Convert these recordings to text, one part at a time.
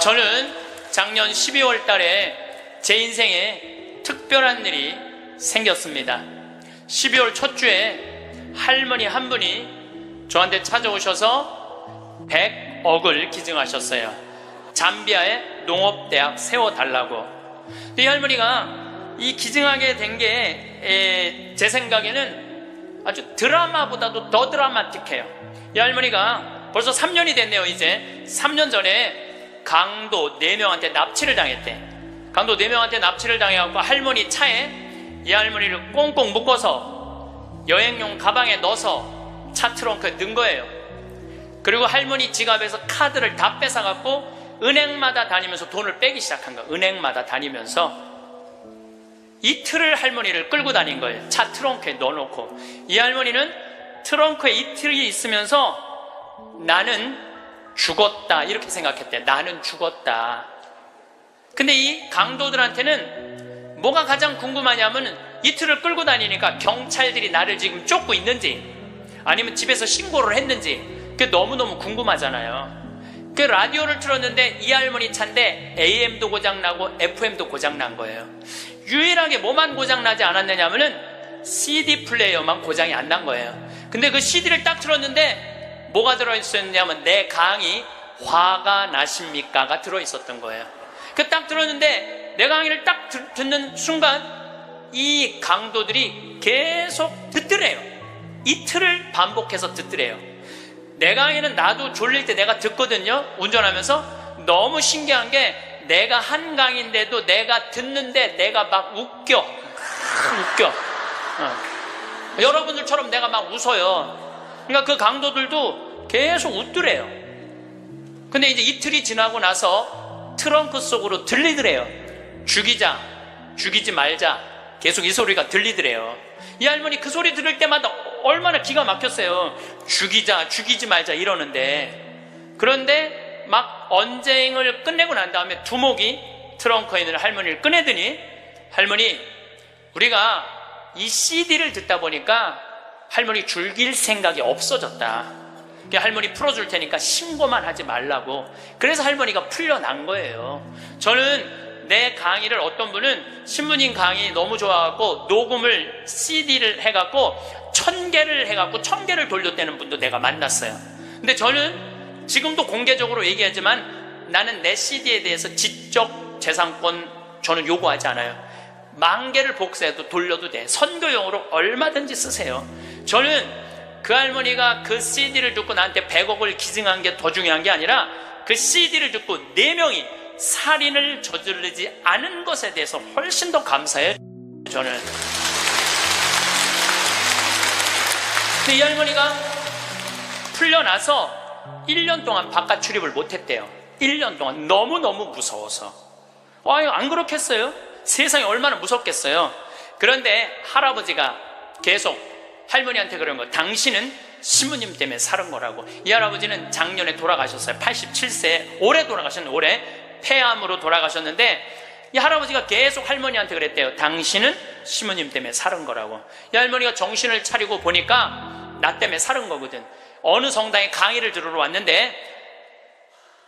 저는 작년 12월 달에 제 인생에 특별한 일이 생겼습니다. 12월 첫 주에 할머니 한 분이 저한테 찾아오셔서 100억을 기증하셨어요. 잠비아에 농업대학 세워달라고. 이 할머니가 이 기증하게 된 게 제 생각에는 아주 드라마보다도 더 드라마틱해요. 이 할머니가 벌써 3년이 됐네요. 이제 3년 전에 강도 4명한테 납치를 당했대. 강도 4명한테 납치를 당해갖고 할머니 차에 이 할머니를 꽁꽁 묶어서 여행용 가방에 넣어서 차 트렁크에 넣은 거예요. 그리고 할머니 지갑에서 카드를 다 뺏어갖고 은행마다 다니면서 돈을 빼기 시작한 거예요. 은행마다 다니면서 이틀을 할머니를 끌고 다닌 거예요. 차 트렁크에 넣어놓고. 이 할머니는 트렁크에 이틀이 있으면서 나는 죽었다 이렇게 생각했대. 나는 죽었다. 근데 이 강도들한테는 뭐가 가장 궁금하냐면 이틀을 끌고 다니니까 경찰들이 나를 지금 쫓고 있는지 아니면 집에서 신고를 했는지 그게 너무너무 궁금하잖아요. 그 라디오를 틀었는데 이 할머니 차인데 AM도 고장나고 FM도 고장난 거예요. 유일하게 뭐만 고장나지 않았느냐면은 CD 플레이어만 고장이 안 난 거예요. 근데 그 CD를 딱 틀었는데 뭐가 들어있었냐면 내 강의 화가 나십니까가 들어있었던 거예요. 그 딱 들었는데 내 강의를 딱 듣는 순간 이 강도들이 계속 듣더래요. 이틀을 반복해서 듣더래요. 내 강의는 나도 졸릴 때 내가 듣거든요. 운전하면서. 너무 신기한 게 내가 한 강의인데도 내가 듣는데 내가 막 웃겨. 여러분들처럼 내가 막 웃어요. 그러니까 그 강도들도 계속 웃더래요. 근데 이제 이틀이 지나고 나서 트렁크 속으로 들리더래요. 죽이자, 죽이지 말자. 계속 이 소리가 들리더래요. 이 할머니 그 소리 들을 때마다 얼마나 기가 막혔어요. 죽이자, 죽이지 말자 이러는데. 그런데 막 언쟁을 끝내고 난 다음에 두목이 트렁크에 있는 할머니를 꺼내더니 할머니, 우리가 이 CD를 듣다 보니까 할머니 죽일 생각이 없어졌다. 할머니 풀어줄 테니까 신고만 하지 말라고. 그래서 할머니가 풀려난 거예요. 저는 내 강의를 어떤 분은 신부님 강의 너무 좋아갖고 녹음을 CD를 해갖고 1000개를 해갖고 1000개를 돌렸다는 분도 내가 만났어요. 근데 저는 지금도 공개적으로 얘기하지만 나는 내 CD에 대해서 지적 재산권 저는 요구하지 않아요. 10,000개를 복사해도 돌려도 돼. 선교용으로 얼마든지 쓰세요. 저는 그 할머니가 그 CD를 듣고 나한테 100억을 기증한 게 더 중요한 게 아니라 그 CD를 듣고 4명이 살인을 저지르지 않은 것에 대해서 훨씬 더 감사해요. 저는. 근데 이 할머니가 풀려나서 1년 동안 바깥 출입을 못했대요. 1년 동안 너무너무 무서워서. 안 그렇겠어요? 세상이 얼마나 무섭겠어요. 그런데 할아버지가 계속 할머니한테 그런 거, 당신은 신부님 때문에 살은 거라고. 이 할아버지는 작년에 돌아가셨어요. 87세, 올해 돌아가셨는데, 올해 폐암으로 돌아가셨는데 이 할아버지가 계속 할머니한테 그랬대요. 당신은 신부님 때문에 살은 거라고. 이 할머니가 정신을 차리고 보니까 나 때문에 살은 거거든. 어느 성당에 강의를 들으러 왔는데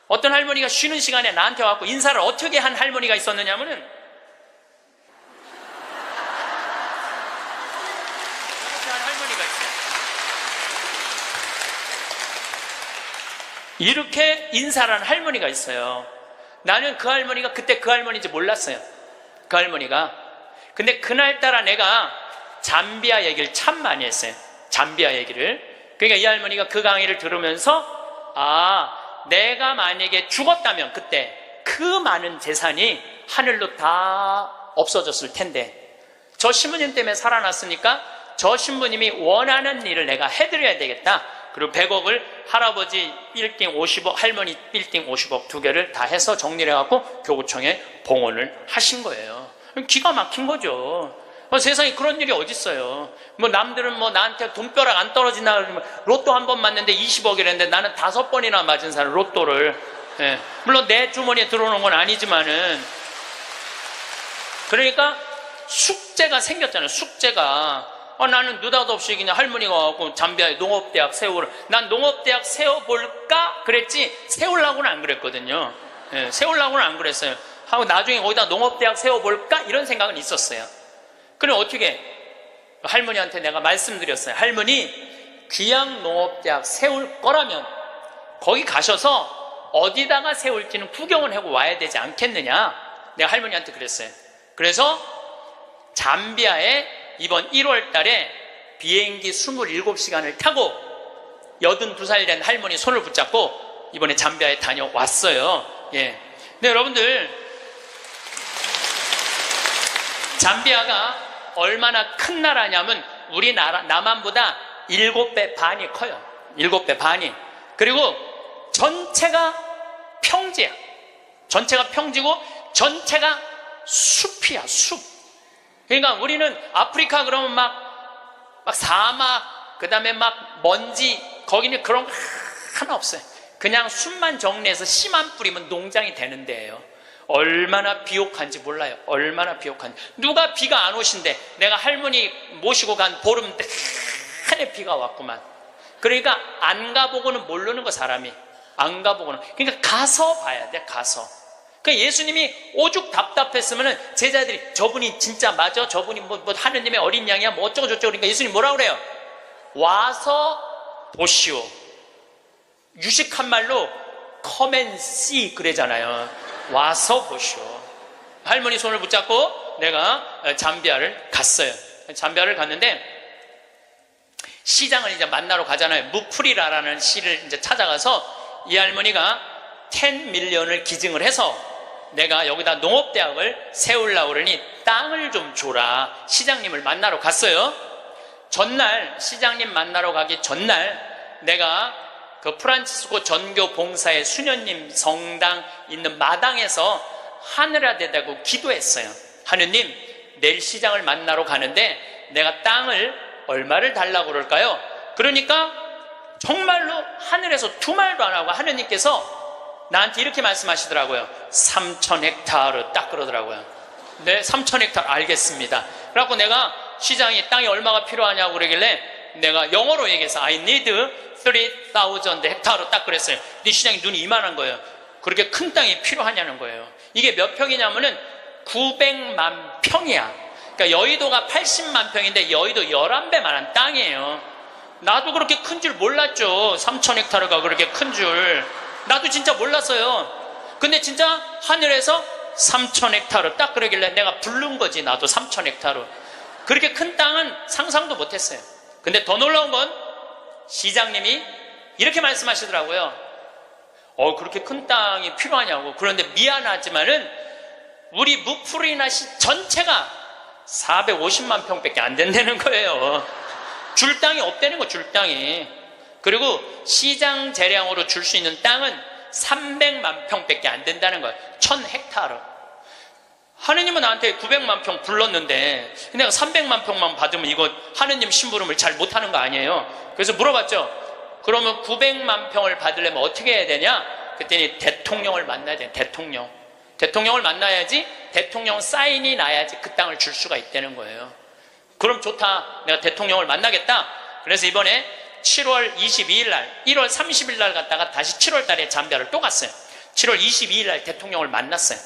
어떤 할머니가 쉬는 시간에 나한테 와서 인사를 어떻게 한 할머니가 있었느냐면은 이렇게 한 할머니가 있어요. 이렇게 인사를 한 할머니가 있어요. 나는 그 할머니가 그때 그 할머니인지 몰랐어요. 그 할머니가. 근데 그날따라 내가 잠비아 얘기를 참 많이 했어요. 잠비아 얘기를. 그러니까 이 할머니가 그 강의를 들으면서 내가 만약에 죽었다면 그때 그 많은 재산이 하늘로 다 없어졌을 텐데 저 신부님 때문에 살아났으니까 저 신부님이 원하는 일을 내가 해드려야 되겠다. 그리고 100억을 할아버지 빌딩 50억, 할머니 빌딩 50억 2개를 다 해서 정리를 해갖고 교구청에 봉헌을 하신 거예요. 기가 막힌 거죠. 세상에 그런 일이 어딨어요. 남들은 나한테 돈벼락 안 떨어지나 그러면 로또 한 번 맞는데 20억이랬는데 나는 5번이나 맞은 사람 로또를. 예. 물론 내 주머니에 들어오는 건 아니지만은. 그러니까 숙제가 생겼잖아요. 숙제가. 나는 느닷없이 그냥 할머니가 와갖고 잠비아에 농업대학 세우라. 난 농업대학 세워볼까? 그랬지 세우려고는 안 그랬거든요. 예, 세우려고는 안 그랬어요. 하고 나중에 거기다 농업대학 세워볼까? 이런 생각은 있었어요. 그럼 어떻게? 할머니한테 내가 말씀드렸어요. 할머니, 귀양농업대학 세울 거라면 거기 가셔서 어디다가 세울지는 구경을 하고 와야 되지 않겠느냐? 내가 할머니한테 그랬어요. 그래서 잠비아에 이번 1월 달에 비행기 27시간을 타고 82살 된 할머니 손을 붙잡고 이번에 잠비아에 다녀왔어요. 예. 근데 여러분들, 잠비아가 얼마나 큰 나라냐면 우리나라, 남한보다 7배 반이 커요. 7배 반이. 그리고 전체가 평지야. 전체가 평지고 전체가 숲이야, 숲. 그러니까 우리는 아프리카 그러면 막 사막, 그 다음에 막 먼지, 거기는 그런 거 하나 없어요. 그냥 숲만 정리해서 씨만 뿌리면 농장이 되는 데예요. 얼마나 비옥한지 몰라요. 얼마나 비옥한지. 누가 비가 안 오신대. 내가 할머니 모시고 간 보름 내내 비가 왔구만. 그러니까 안 가보고는 모르는 거, 사람이. 안 가보고는. 그러니까 가서 봐야 돼, 가서. 그러니까 예수님이 오죽 답답했으면은 제자들이 저분이 진짜 맞아? 저분이 뭐 하느님의 어린 양이야? 뭐 어쩌고 저쩌고. 그러니까 예수님 뭐라고 그래요? 와서 보시오. 유식한 말로 come and see 그러잖아요. 와서 보시오. 할머니 손을 붙잡고 내가 잠비아를 갔어요. 잠비아를 갔는데 시장을 이제 만나러 가잖아요. 무프리라라는 시를 이제 찾아가서 이 할머니가 10 밀리언을 기증을 해서 내가 여기다 농업대학을 세우려고 그러니 땅을 좀 줘라. 시장님을 만나러 갔어요. 전날, 시장님 만나러 가기 전날 내가 그 프란치스코 전교 봉사의 수녀님 성당 있는 마당에서 하늘에 대고 기도했어요. 하느님, 내일 시장을 만나러 가는데 내가 땅을 얼마를 달라고 그럴까요? 그러니까 정말로 하늘에서 두 말도 안 하고 하느님께서 나한테 이렇게 말씀하시더라고요. 3,000헥타르 딱 그러더라고요. 네, 3,000헥타르 알겠습니다. 그래갖고 내가 시장이 땅이 얼마가 필요하냐고 그러길래 내가 영어로 얘기해서 I need 3,000 헥타르 딱 그랬어요. 근데 시장이 눈이 이만한 거예요. 그렇게 큰 땅이 필요하냐는 거예요. 이게 몇 평이냐면은 900만 평이야. 그러니까 여의도가 80만 평인데 여의도 11배만한 땅이에요. 나도 그렇게 큰 줄 몰랐죠. 3,000헥타르가 그렇게 큰 줄. 나도 진짜 몰랐어요. 근데 진짜 하늘에서 3,000헥타르 딱 그러길래 내가 부른 거지. 나도 3,000헥타르. 그렇게 큰 땅은 상상도 못했어요. 근데 더 놀라운 건 시장님이 이렇게 말씀하시더라고요. 그렇게 큰 땅이 필요하냐고. 그런데 미안하지만은 우리 무프리나시 전체가 450만 평밖에 안 된다는 거예요. 줄 땅이 없다는 거, 줄 땅이. 그리고 시장 재량으로 줄 수 있는 땅은 300만 평밖에 안 된다는 거예요. 1,000헥타르. 하느님은 나한테 900만 평 불렀는데 내가 300만 평만 받으면 이거 하느님 심부름을 잘 못하는 거 아니에요. 그래서 물어봤죠. 그러면 900만 평을 받으려면 어떻게 해야 되냐? 그랬더니 대통령을 만나야 돼. 대통령을 만나야지 대통령 사인이 나야지 그 땅을 줄 수가 있다는 거예요. 그럼 좋다. 내가 대통령을 만나겠다. 그래서 이번에 7월 22일 날, 1월 30일 날 갔다가 다시 7월 달에 잠비아를 또 갔어요. 7월 22일 날 대통령을 만났어요.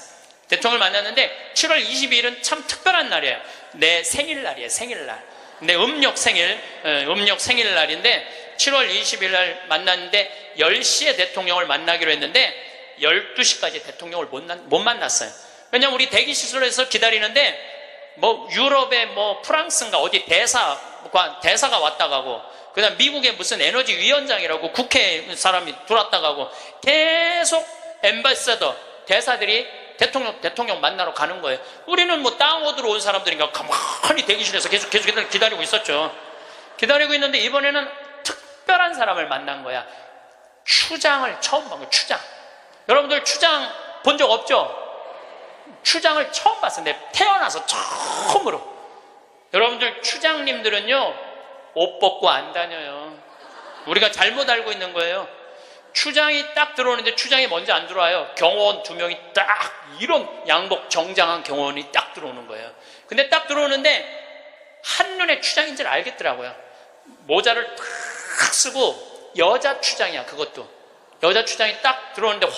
대통령을 만났는데 7월 22일은 참 특별한 날이에요. 내 생일날이에요. 생일날. 내 음력 생일날인데 7월 20일 날 만났는데 10시에 대통령을 만나기로 했는데 12시까지 대통령을 못 만났어요. 왜냐면 우리 대기시설에서 기다리는데 뭐 유럽의 뭐 프랑스인가 어디 대사가 왔다 가고 그 다음 미국의 무슨 에너지 위원장이라고 국회 사람이 들어왔다 가고 계속 엠바서더 대사들이 대통령 만나러 가는 거예요. 우리는 뭐 땅 얻으러 온 사람들인가 가만히 대기실에서 계속 기다리고 있었죠. 기다리고 있는데 이번에는 특별한 사람을 만난 거야. 추장을 처음 본 거야. 추장. 여러분들 추장 본 적 없죠? 추장을 처음 봤어요. 내 태어나서 처음으로. 여러분들 추장님들은요 옷 벗고 안 다녀요. 우리가 잘못 알고 있는 거예요. 추장이 딱 들어오는데 추장이 먼저 안 들어와요. 경호원 2명이 딱 이런 양복 정장한 경호원이 딱 들어오는 거예요. 근데 딱 들어오는데 한눈에 추장인 줄 알겠더라고요. 모자를 탁 쓰고 여자 추장이야. 그것도 여자 추장이 딱 들어오는데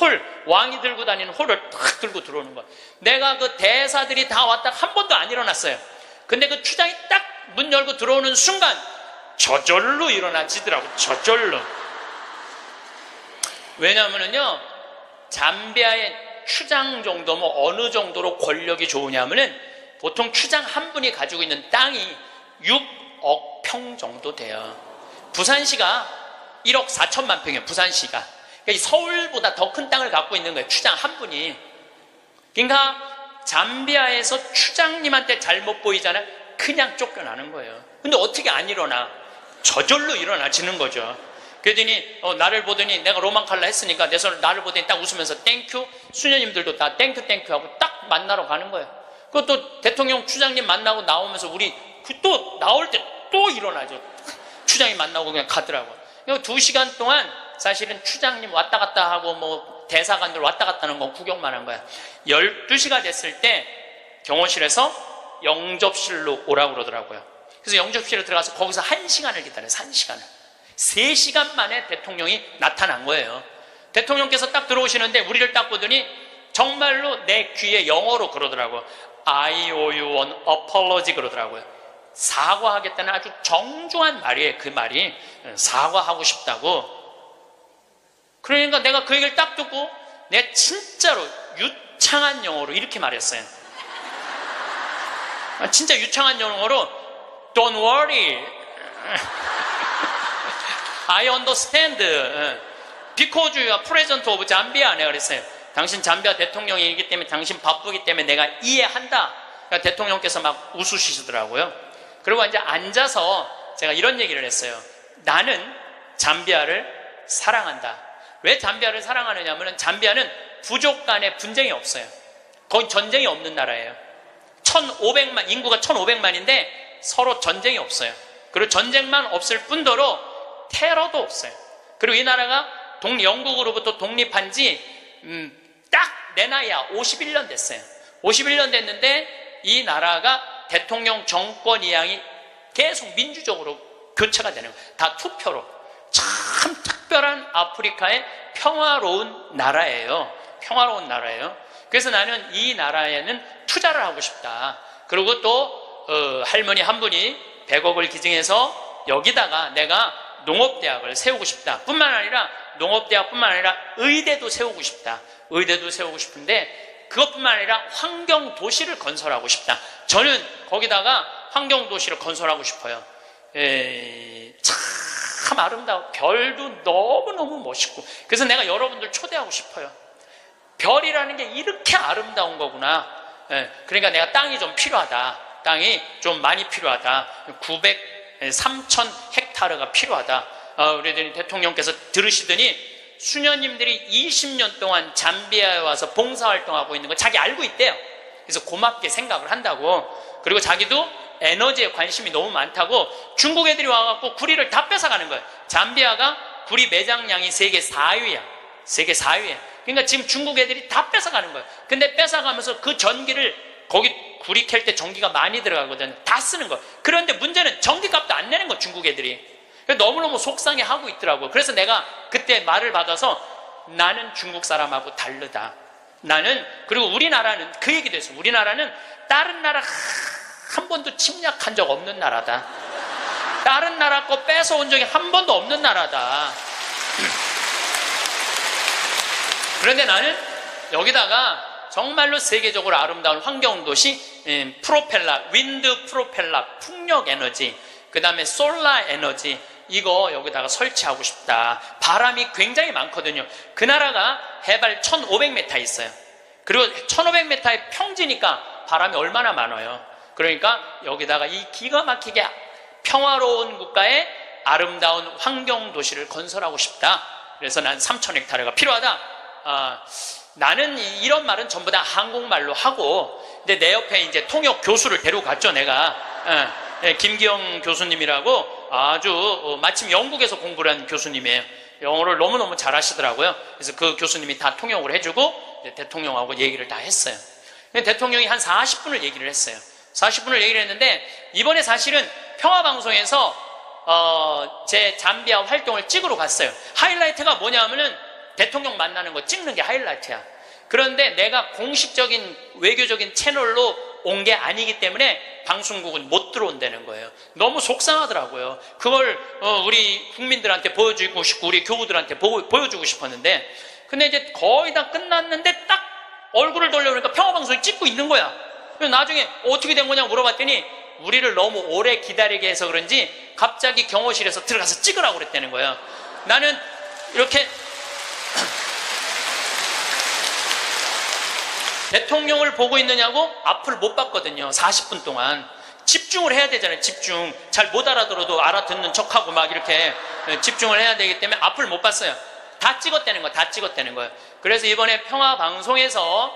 왕이 들고 다니는 홀을 탁 들고 들어오는 거야. 내가 그 대사들이 다 왔다 한 번도 안 일어났어요. 근데 그 추장이 딱 문 열고 들어오는 순간 저절로 일어나지더라고. 저절로. 왜냐하면요, 잠비아의 추장 정도면 어느 정도로 권력이 좋으냐면은 보통 추장 한 분이 가지고 있는 땅이 6억 평 정도 돼요. 부산시가 1억 4천만 평이에요. 부산시가. 그러니까 서울보다 더 큰 땅을 갖고 있는 거예요. 추장 한 분이. 그러니까 잠비아에서 추장님한테 잘못 보이잖아요. 그냥 쫓겨나는 거예요. 근데 어떻게 안 일어나? 저절로 일어나지는 거죠. 그러더니 나를 보더니 내가 로망칼라 했으니까 내 손을 나를 보더니 딱 웃으면서 땡큐. 수녀님들도 다 땡큐 하고 딱 만나러 가는 거예요. 그것도 대통령 추장님 만나고 나오면서 우리 또 나올 때 또 일어나죠. 추장님 만나고 그냥 가더라고요. 2시간 동안 사실은 추장님 왔다 갔다 하고 뭐 대사관들 왔다 갔다 하는 거 구경만 한 거야. 12시가 됐을 때 경호실에서 영접실로 오라고 그러더라고요. 그래서 영접실에 들어가서 거기서 1시간을 기다려요. 1시간을. 3시간 만에 대통령이 나타난 거예요. 대통령께서 딱 들어오시는데 우리를 딱 보더니 정말로 내 귀에 영어로 그러더라고요. I owe you an apology 그러더라고요. 사과하겠다는 아주 정중한 말이에요. 그 말이 사과하고 싶다고. 그러니까 내가 그 얘기를 딱 듣고 내가 진짜로 유창한 영어로 이렇게 말했어요. 진짜 유창한 영어로 Don't worry, I understand, because you are president of Zambia. 내가 그랬어요. 당신 잠비아 대통령이기 때문에 당신 바쁘기 때문에 내가 이해한다. 그러니까 대통령께서 막 웃으시더라고요. 그리고 이제 앉아서 제가 이런 얘기를 했어요. 나는 잠비아를 사랑한다. 왜 잠비아를 사랑하느냐 하면 잠비아는 부족 간에 분쟁이 없어요. 거기 전쟁이 없는 나라예요. 1,500만, 인구가 1,500만인데 서로 전쟁이 없어요. 그리고 전쟁만 없을 뿐더러 테러도 없어요. 그리고 이 나라가 영국으로부터 독립한 지 딱 내 나이야 51년 됐어요. 51년 됐는데 이 나라가 대통령 정권 이양이 계속 민주적으로 교체가 되는 거예요. 다 투표로. 참 특별한 아프리카의 평화로운 나라예요. 평화로운 나라예요. 그래서 나는 이 나라에는 투자를 하고 싶다. 그리고 또 할머니 한 분이 100억을 기증해서 여기다가 내가 농업대학을 세우고 싶다. 뿐만 아니라 농업대학뿐만 아니라 의대도 세우고 싶다. 의대도 세우고 싶은데 그것뿐만 아니라 환경도시를 건설하고 싶다. 저는 거기다가 환경도시를 건설하고 싶어요. 참 아름다워. 별도 너무너무 멋있고. 그래서 내가 여러분들 초대하고 싶어요. 별이라는 게 이렇게 아름다운 거구나. 그러니까 내가 땅이 좀 필요하다. 땅이 좀 많이 필요하다. 3,000 헥타르가 필요하다. 우리 대통령께서 들으시더니 수녀님들이 20년 동안 잠비아에 와서 봉사활동하고 있는 거 자기 알고 있대요. 그래서 고맙게 생각을 한다고. 그리고 자기도 에너지에 관심이 너무 많다고 중국 애들이 와갖고 구리를 다 뺏어가는 거예요. 잠비아가 구리 매장량이 세계 4위야. 세계 4위야. 그러니까 지금 중국 애들이 다 뺏어가는 거예요. 근데 뺏어가면서 그 전기를 거기 구리 캘 때 전기가 많이 들어가거든. 다 쓰는 거예요. 그런데 문제는 전기값도 안 내는 거예요. 중국 애들이. 너무너무 속상해하고 있더라고요. 그래서 내가 그때 말을 받아서 나는 중국 사람하고 다르다. 나는, 그리고 우리나라는 그 얘기도 했어요. 우리나라는 다른 나라 한 번도 침략한 적 없는 나라다. 다른 나라 거 뺏어온 적이 한 번도 없는 나라다. 그런데 나는 여기다가 정말로 세계적으로 아름다운 환경도시, 프로펠러, 윈드 프로펠러, 풍력 에너지, 그 다음에 솔라 에너지, 이거 여기다가 설치하고 싶다. 바람이 굉장히 많거든요. 그 나라가 해발 1,500m 있어요. 그리고 1,500m의 평지니까 바람이 얼마나 많아요. 그러니까 여기다가 이 기가 막히게 평화로운 국가의 아름다운 환경도시를 건설하고 싶다. 그래서 난 3,000헥타르가 필요하다. 나는 이런 말은 전부 다 한국말로 하고, 근데 내 옆에 이제 통역 교수를 데려갔죠, 내가. 김기영 교수님이라고 아주 마침 영국에서 공부를 한 교수님이에요. 영어를 너무너무 잘하시더라고요. 그래서 그 교수님이 다 통역을 해주고 대통령하고 얘기를 다 했어요. 대통령이 한 40분을 얘기를 했어요. 40분을 얘기를 했는데 이번에 사실은 평화방송에서 제 잠비아 활동을 찍으러 갔어요. 하이라이트가 뭐냐면은 대통령 만나는 거 찍는 게 하이라이트야. 그런데 내가 공식적인 외교적인 채널로 온 게 아니기 때문에 방송국은 못 들어온다는 거예요. 너무 속상하더라고요. 그걸 우리 국민들한테 보여주고 싶고 우리 교우들한테 보여주고 싶었는데, 근데 이제 거의 다 끝났는데 딱 얼굴을 돌려보니까 평화방송이 찍고 있는 거야. 그래서 나중에 어떻게 된 거냐고 물어봤더니 우리를 너무 오래 기다리게 해서 그런지 갑자기 경호실에서 들어가서 찍으라고 그랬다는 거예요. 나는 이렇게 대통령을 보고 있느냐고 앞을 못 봤거든요. 40분 동안 집중을 해야 되잖아요. 집중. 잘 못 알아들어도 알아듣는 척하고 막 이렇게 집중을 해야 되기 때문에 앞을 못 봤어요. 다 찍었다는 거예요. 다 찍었다는 거예요. 그래서 이번에 평화방송에서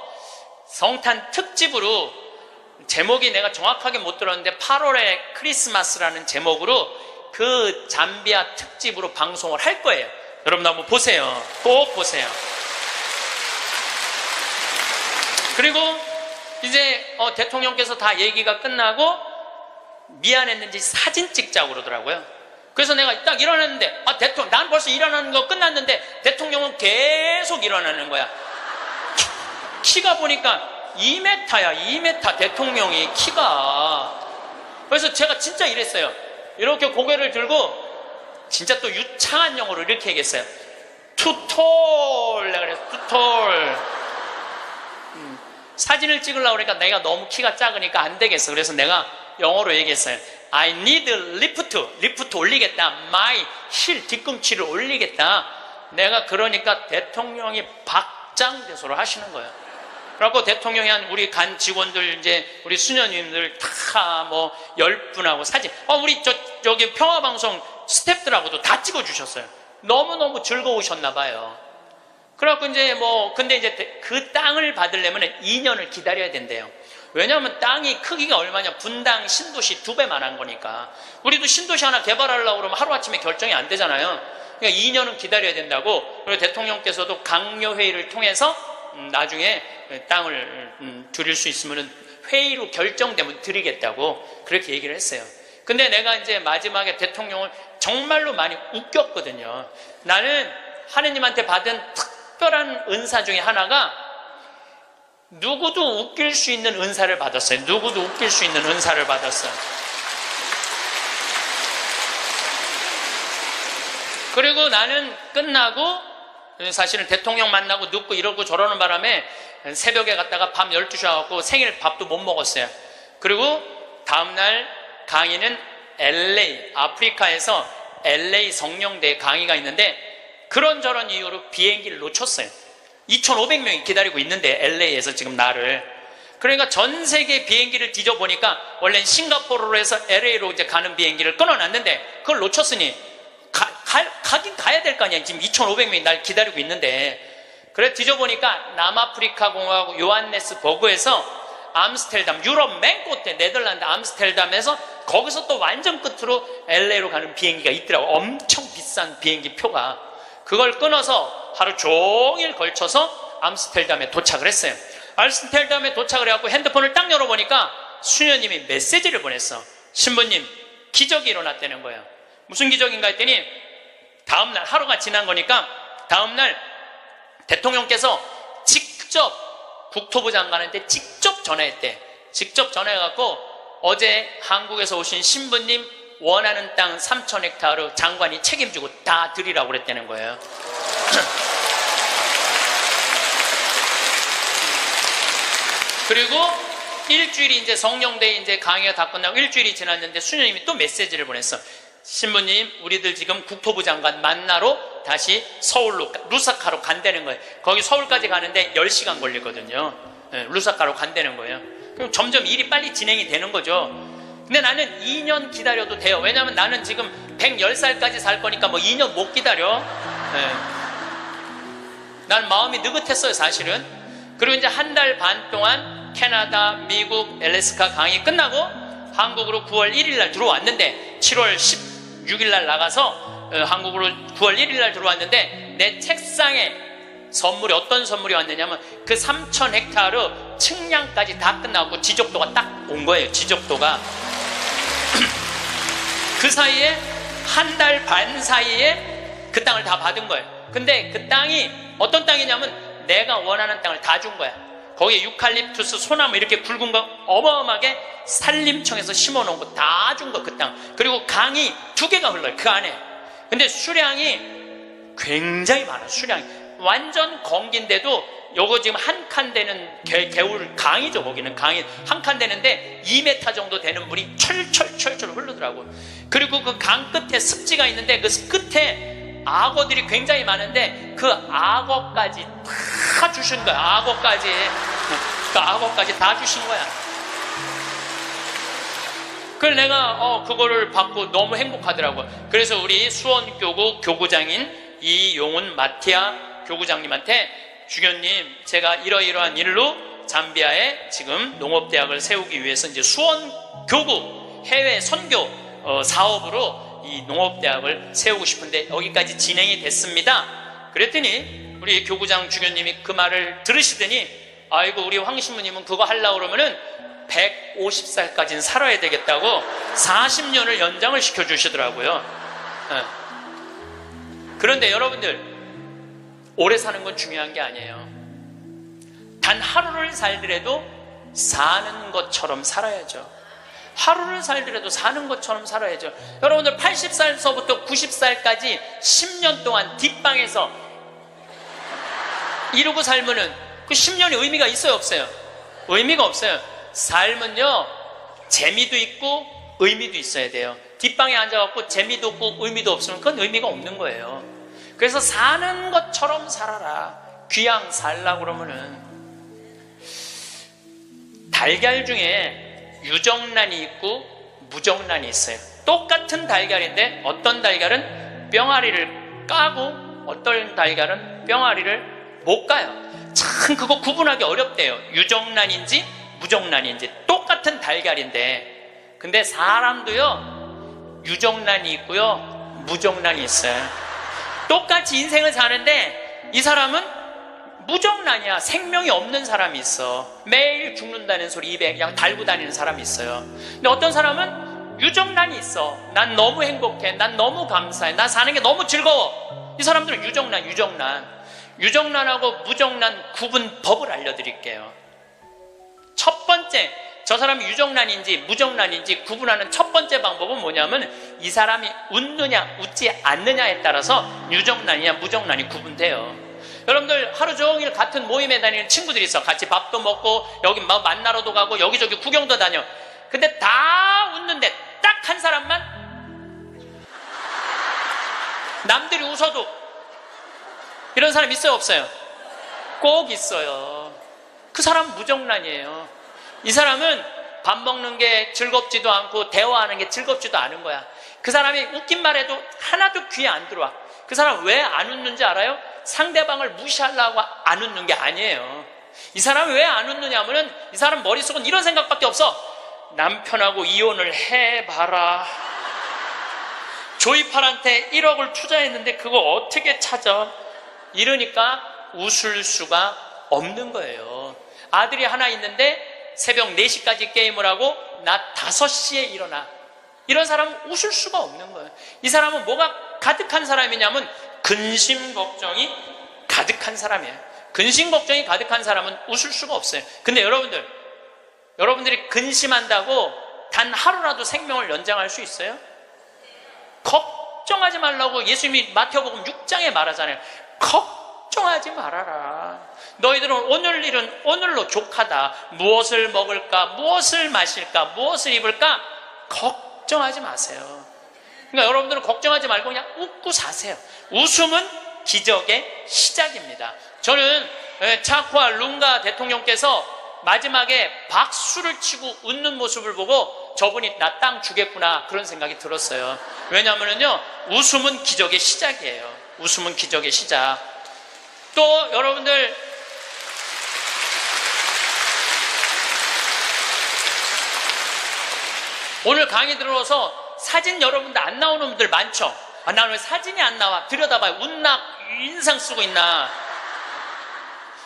성탄 특집으로, 제목이 내가 정확하게 못 들었는데 8월의 크리스마스라는 제목으로 그 잠비아 특집으로 방송을 할 거예요. 여러분 한번 보세요. 꼭 보세요. 그리고 이제 대통령께서 다 얘기가 끝나고 미안했는지 사진 찍자고 그러더라고요. 그래서 내가 딱 일어났는데, 대통령, 난 벌써 일어나는 거 끝났는데 대통령은 계속 일어나는 거야. 키가 보니까 2m야, 2m 대통령이 키가. 그래서 제가 진짜 이랬어요. 이렇게 고개를 들고 진짜 또 유창한 영어로 이렇게 얘기했어요. Too tall. 내가 그랬어. Too tall. 사진을 찍으려고 그러니까 내가 너무 키가 작으니까 안 되겠어. 그래서 내가 영어로 얘기했어요. I need lift 올리겠다. My heel, 뒤꿈치를 올리겠다. 내가 그러니까 대통령이 박장대소를 하시는 거예요. 그래갖고 대통령이 한 우리 간 직원들, 이제 우리 수녀님들 다 뭐 10분하고 사진, 우리 저기 평화방송 스태프들하고도 다 찍어주셨어요. 너무너무 즐거우셨나 봐요. 그래갖고 이제 근데 이제 그 땅을 받으려면 2년을 기다려야 된대요. 왜냐하면 땅이 크기가 얼마냐, 분당 신도시 2배만한 거니까. 우리도 신도시 하나 개발하려고 그러면 하루아침에 결정이 안 되잖아요. 그러니까 2년은 기다려야 된다고. 그리고 대통령께서도 강요회의를 통해서 나중에 땅을 드릴 수 있으면 회의로 결정되면 드리겠다고 그렇게 얘기를 했어요. 근데 내가 이제 마지막에 대통령을 정말로 많이 웃겼거든요. 나는 하느님한테 받은 특별한 은사 중에 하나가 누구도 웃길 수 있는 은사를 받았어요. 누구도 웃길 수 있는 은사를 받았어요. 그리고 나는 끝나고, 사실은 대통령 만나고 눕고 이러고 저러는 바람에 새벽에 갔다가 밤 12시 와갖고 생일 밥도 못 먹었어요. 그리고 다음날 강의는 LA, 아프리카에서 LA 성령대 강의가 있는데 그런저런 이유로 비행기를 놓쳤어요. 2,500명이 기다리고 있는데 LA에서 지금 나를. 그러니까 전 세계 비행기를 뒤져보니까 원래는 싱가포르로 해서 LA로 이제 가는 비행기를 끊어놨는데 그걸 놓쳤으니 가긴 가야 될 거 아니야. 지금 2,500명이 날 기다리고 있는데. 그래 뒤져보니까 남아프리카 공화국 요하네스버그에서 암스테르담, 유럽 맨 끝에 네덜란드 암스테르담에서 거기서 또 완전 끝으로 LA로 가는 비행기가 있더라고. 엄청 비싼 비행기 표가. 그걸 끊어서 하루 종일 걸쳐서 암스테르담에 도착을 했어요. 암스테르담에 도착을 해갖고 핸드폰을 딱 열어보니까 수녀님이 메시지를 보냈어. 신부님, 기적이 일어났다는 거예요. 무슨 기적인가 했더니 다음날, 하루가 지난 거니까 다음날 대통령께서 직접 국토부 장관한테 직접 전화했대. 직접 전화해갖고 어제 한국에서 오신 신부님 원하는 땅 3,000헥타르 장관이 책임지고 다 드리라고 그랬다는 거예요. 그리고 일주일이 이제 성령대 이제 강의가 다 끝나고 일주일이 지났는데 수녀님이 또 메시지를 보냈어. 신부님, 우리들 지금 국토부 장관 만나러 다시 서울로, 루사카로 간다는 거예요. 거기 서울까지 가는데 10시간 걸리거든요. 루사카로 간다는 거예요. 그럼 점점 일이 빨리 진행이 되는 거죠. 근데 나는 2년 기다려도 돼요. 왜냐면 나는 지금 110살까지 살 거니까 뭐 2년 못 기다려. 난 마음이 느긋했어요, 사실은. 그리고 이제 한 달 반 동안 캐나다, 미국, 엘래스카 강의 끝나고 한국으로 9월 1일 날 들어왔는데 7월 16일 날 나가서 한국으로 9월 1일 날 들어왔는데 내 책상에 선물이 어떤 선물이 왔느냐면 그 3,000헥타르 측량까지 다 끝나고 지적도가 딱 온 거예요. 지적도가. 그 사이에 한 달 반 사이에 그 땅을 다 받은 거예요. 근데 그 땅이 어떤 땅이냐면 내가 원하는 땅을 다 준 거야. 거기에 유칼립투스, 소나무 이렇게 굵은 거 어마어마하게 산림청에서 심어놓은 거 다 준 거, 그 땅. 그리고 강이 2개가 흘러요, 그 안에. 근데 수량이 굉장히 많아, 수량이. 완전 건기인데도 요거 지금 한 칸 되는 개울 강이죠. 거기는 강이 한 칸 되는데 2m 정도 되는 물이 철철철철 흐르더라고. 그리고 그 강 끝에 습지가 있는데 그 끝에 악어들이 굉장히 많은데 그 악어까지 다 주신 거야. 악어까지. 그 악어까지 다 주신 거야. 그래서 내가 그거를 받고 너무 행복하더라고. 그래서 우리 수원교구 교구장인 이용훈 마티아 교구장님한테 주교님, 제가 이러이러한 일로 잠비아에 지금 농업대학을 세우기 위해서 이제 수원교구 해외 선교 사업으로 이 농업대학을 세우고 싶은데 여기까지 진행이 됐습니다. 그랬더니 우리 교구장 주교님이 그 말을 들으시더니 아이고, 우리 황 신부님은 그거 하려고 그러면은 150살까지는 살아야 되겠다고 40년을 연장을 시켜주시더라고요. 그런데 여러분들, 오래 사는 건 중요한 게 아니에요. 단 하루를 살더라도 사는 것처럼 살아야죠. 하루를 살더라도 사는 것처럼 살아야죠. 여러분들 80살서부터 90살까지 10년 동안 뒷방에서 이러고 살면은 그 10년이 의미가 있어요, 없어요? 의미가 없어요. 삶은요, 재미도 있고 의미도 있어야 돼요. 뒷방에 앉아갖고 재미도 없고 의미도 없으면 그건 의미가 없는 거예요. 그래서 사는 것처럼 살아라. 귀양 살라고 그러면은, 달걀 중에 유정란이 있고 무정란이 있어요. 똑같은 달걀인데 어떤 달걀은 뿅아리를 까고 어떤 달걀은 뿅아리를 못 까요. 참 그거 구분하기 어렵대요. 유정란인지 무정란인지. 똑같은 달걀인데, 근데 사람도요, 유정란이 있고요, 무정란이 있어요. 똑같이 인생을 사는데 이 사람은 무정란이야. 생명이 없는 사람이 있어. 매일 죽는다는 소리 입에 그냥 달고 다니는 사람이 있어요. 근데 어떤 사람은 유정란이 있어. 난 너무 행복해. 난 너무 감사해. 난 사는 게 너무 즐거워. 이 사람들은 유정란하고 무정란 구분법을 알려드릴게요. 첫 번째, 저 사람이 유정란인지 무정란인지 구분하는 첫 번째 방법은 뭐냐면, 이 사람이 웃느냐 웃지 않느냐에 따라서 유정란이냐 무정란이 구분돼요. 여러분들 하루 종일 같은 모임에 다니는 친구들이 있어. 같이 밥도 먹고 여기 만나러도 가고 여기저기 구경도 다녀. 근데 다 웃는데 딱 한 사람만 남들이 웃어도, 이런 사람 있어요, 없어요? 꼭 있어요. 그 사람 무정란이에요. 이 사람은 밥 먹는 게 즐겁지도 않고 대화하는 게 즐겁지도 않은 거야. 그 사람이 웃긴 말해도 하나도 귀에 안 들어와. 그 사람 왜 안 웃는지 알아요? 상대방을 무시하려고 안 웃는 게 아니에요. 이 사람이 왜 안 웃느냐면은, 이 사람 머릿속은 이런 생각밖에 없어. 남편하고 이혼을 해봐라. 조이팔한테 1억을 투자했는데 그거 어떻게 찾아? 이러니까 웃을 수가 없는 거예요. 아들이 하나 있는데 새벽 4시까지 게임을 하고 낮 5시에 일어나. 이런 사람은 웃을 수가 없는 거예요. 이 사람은 뭐가 가득한 사람이냐면 근심 걱정이 가득한 사람이에요. 근심 걱정이 가득한 사람은 웃을 수가 없어요. 근데 여러분들이 근심한다고 단 하루라도 생명을 연장할 수 있어요? 걱정하지 말라고 예수님이 마태복음 6장에 말하잖아요. 걱정하지 말아라. 너희들은 오늘 일은 오늘로 족하다. 무엇을 먹을까, 무엇을 마실까, 무엇을 입을까 걱정하지 마세요. 그러니까 여러분들은 걱정하지 말고 그냥 웃고 사세요. 웃음은 기적의 시작입니다. 저는 차쿠아 룽가 대통령께서 마지막에 박수를 치고 웃는 모습을 보고 저분이 나 땅 주겠구나 그런 생각이 들었어요. 왜냐하면요, 웃음은 기적의 시작이에요. 웃음은 기적의 시작. 또 여러분들, 오늘 강의 들어서 사진 여러분들 안 나오는 분들 많죠? 나는 왜 사진이 안 나와? 들여다봐요. 웃나 인상 쓰고 있나?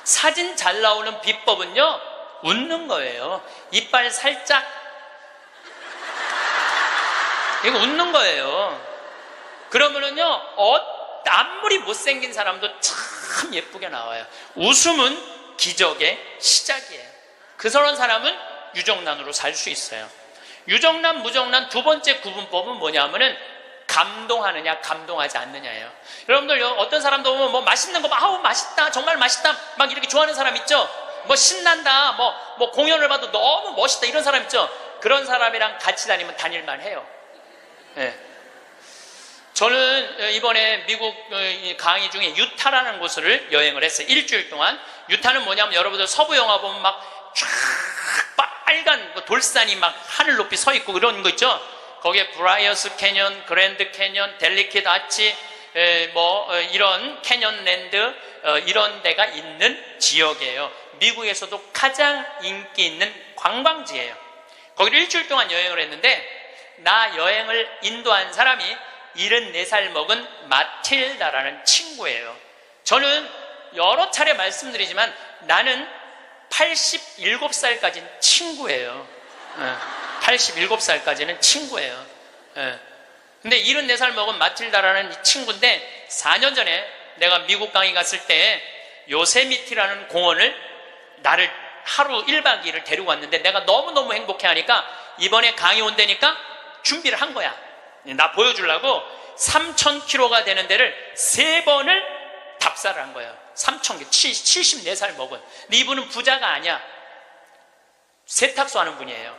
사진 잘 나오는 비법은요, 웃는 거예요. 이빨 살짝, 이거 웃는 거예요. 그러면은요, 아무리 못생긴 사람도 참 참 예쁘게 나와요. 웃음은 기적의 시작이에요. 그런 사람은 유정란으로 살 수 있어요. 유정란, 무정란 두 번째 구분법은 뭐냐면은 감동하느냐, 감동하지 않느냐예요. 여러분들 어떤 사람도 보면 뭐 맛있는 거 막, 아우 맛있다, 정말 맛있다, 막 이렇게 좋아하는 사람 있죠? 뭐 신난다, 뭐 공연을 봐도 너무 멋있다, 이런 사람 있죠? 그런 사람이랑 같이 다니면 다닐만 해요. 네. 저는 이번에 미국 강의 중에 유타라는 곳을 여행을 했어요. 일주일 동안. 유타는 뭐냐면 여러분들 서부 영화 보면 막 쫙 빨간 돌산이 막 하늘 높이 서 있고 이런 거 있죠? 거기에 브라이어스 캐년, 그랜드 캐년, 델리킷 아치, 이런 캐년랜드, 이런 데가 있는 지역이에요. 미국에서도 가장 인기 있는 관광지예요. 거기를 일주일 동안 여행을 했는데, 나 여행을 인도한 사람이 74살 먹은 마틸다라는 친구예요. 저는 여러 차례 말씀드리지만 나는 87살까지는 친구예요. 87살까지는 친구예요. 근데 74살 먹은 마틸다라는 이 친구인데 4년 전에 내가 미국 강의 갔을 때 요세미티라는 공원을 나를 하루 1박 2일을 데리고 왔는데 내가 너무너무 행복해 하니까 이번에 강의 온다니까 준비를 한 거야. 나 보여주려고 3,000km가 되는 데를 3번을 답사를 한 거예요. 3,000km, 74살 먹은. 근데 이분은 부자가 아니야. 세탁소 하는 분이에요.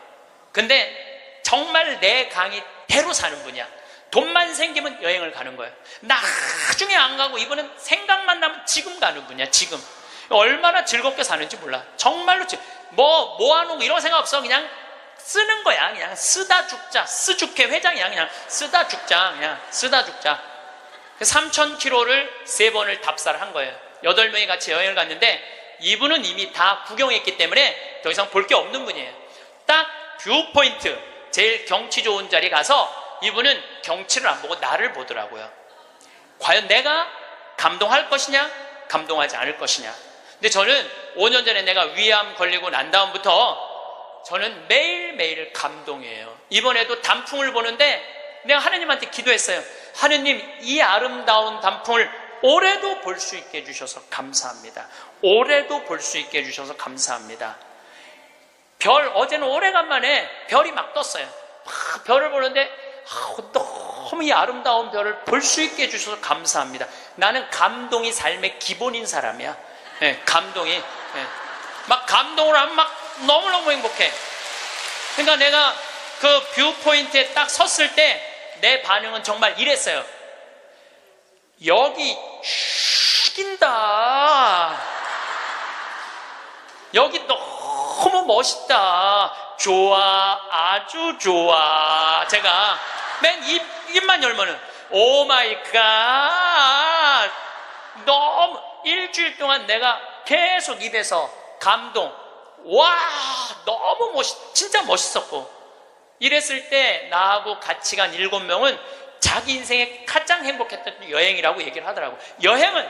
근데 정말 내 강의대로 사는 분이야. 돈만 생기면 여행을 가는 거예요. 나중에 안 가고 이분은 생각만 나면 지금 가는 분이야. 지금 얼마나 즐겁게 사는지 몰라. 정말로 모아놓은 거 이런 생각 없어. 그냥 쓰는 거야. 그냥 쓰다 죽자. 스주케 회장이야. 그냥 쓰다 죽자. 그냥 쓰다 죽자. 3,000km를 3번을 답사를 한 거예요. 8명이 같이 여행을 갔는데 이분은 이미 다 구경했기 때문에 더 이상 볼 게 없는 분이에요. 딱 뷰포인트, 제일 경치 좋은 자리 가서 이분은 경치를 안 보고 나를 보더라고요. 과연 내가 감동할 것이냐, 감동하지 않을 것이냐. 근데 저는 5년 전에 내가 위암 걸리고 난 다음부터 저는 매일매일 감동이에요. 이번에도 단풍을 보는데 내가 하느님한테 기도했어요. 하느님, 이 아름다운 단풍을 올해도 볼 수 있게 해주셔서 감사합니다. 올해도 볼 수 있게 해주셔서 감사합니다. 어제는 오래간만에 별이 막 떴어요. 별을 보는데 너무 이 아름다운 별을 볼 수 있게 해주셔서 감사합니다. 나는 감동이 삶의 기본인 사람이야. 네, 감동이. 네. 막 감동을 하면 막 너무너무 행복해. 그러니까 내가 그 뷰포인트에 딱 섰을 때 내 반응은 정말 이랬어요. 여기 죽인다. 여기 너무 멋있다. 좋아, 아주 좋아. 제가 맨 입만 열면은 오 마이 갓. 너무 일주일 동안 내가 계속 입에서 감동. 와, 너무 진짜 멋있었고. 이랬을 때 나하고 같이 간 7명은 자기 인생에 가장 행복했던 여행이라고 얘기를 하더라고. 여행은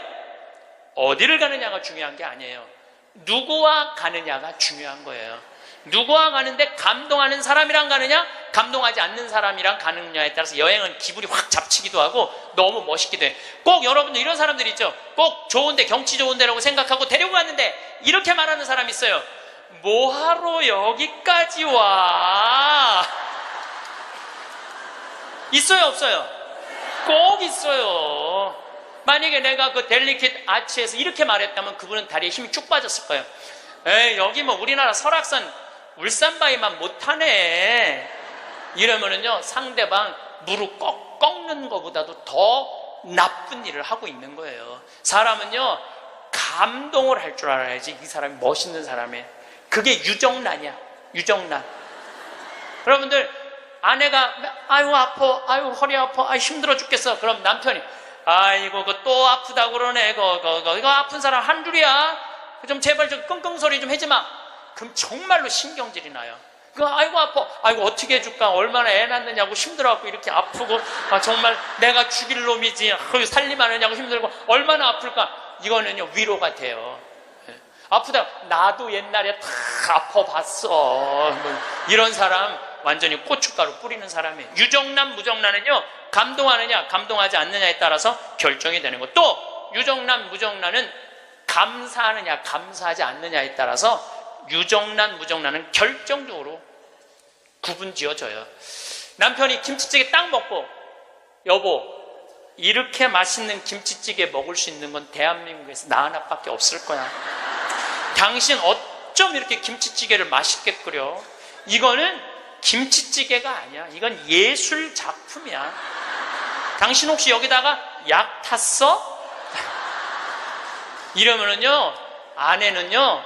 어디를 가느냐가 중요한 게 아니에요. 누구와 가느냐가 중요한 거예요. 누구와 가는데 감동하는 사람이랑 가느냐, 감동하지 않는 사람이랑 가느냐에 따라서 여행은 기분이 확 잡치기도 하고 너무 멋있기도 해. 꼭 여러분들 이런 사람들 있죠. 꼭 좋은데, 경치 좋은 데라고 생각하고 데리고 갔는데 이렇게 말하는 사람이 있어요. 뭐하러 여기까지 와? 있어요, 없어요? 꼭 있어요. 만약에 내가 그 델리킷 아치에서 이렇게 말했다면 그분은 다리에 힘이 쭉 빠졌을 거예요. 에이, 여기 뭐 우리나라 설악산 울산바위만 못하네. 이러면은요, 상대방 무릎 꺾는 것보다도 더 나쁜 일을 하고 있는 거예요. 사람은요, 감동을 할 줄 알아야지 이 사람이 멋있는 사람이에요. 그게 유정란이야. 유정란. 여러분들, 아내가 아유 아파, 아유 허리 아파, 아유 힘들어 죽겠어. 그럼 남편이 아이고 또 아프다고 그러네. 이거 아픈 사람 한 줄이야. 좀 제발 좀 끙끙 소리 좀 하지 마. 그럼 정말로 신경질이 나요. 아이고 아파, 아이고 어떻게 해줄까, 얼마나 애 낳느냐고 힘들어갖고 이렇게 아프고, 정말 내가 죽일 놈이지, 살림 안 하냐고 힘들고 얼마나 아플까. 이거는요 위로가 돼요. 아프다, 나도 옛날에 다 아파봤어. 이런 사람 완전히 고춧가루 뿌리는 사람이에요. 유정란, 무정란은요 감동하느냐 감동하지 않느냐에 따라서 결정이 되는 거. 또 유정란, 무정란은 감사하느냐 감사하지 않느냐에 따라서 유정란, 무정란은 결정적으로 구분 지어져요. 남편이 김치찌개 딱 먹고, 여보, 이렇게 맛있는 김치찌개 먹을 수 있는 건 대한민국에서 나 하나밖에 없을 거야. 당신 어쩜 이렇게 김치찌개를 맛있게 끓여? 이거는 김치찌개가 아니야. 이건 예술 작품이야. 당신 혹시 여기다가 약 탔어? 이러면은요, 아내는요,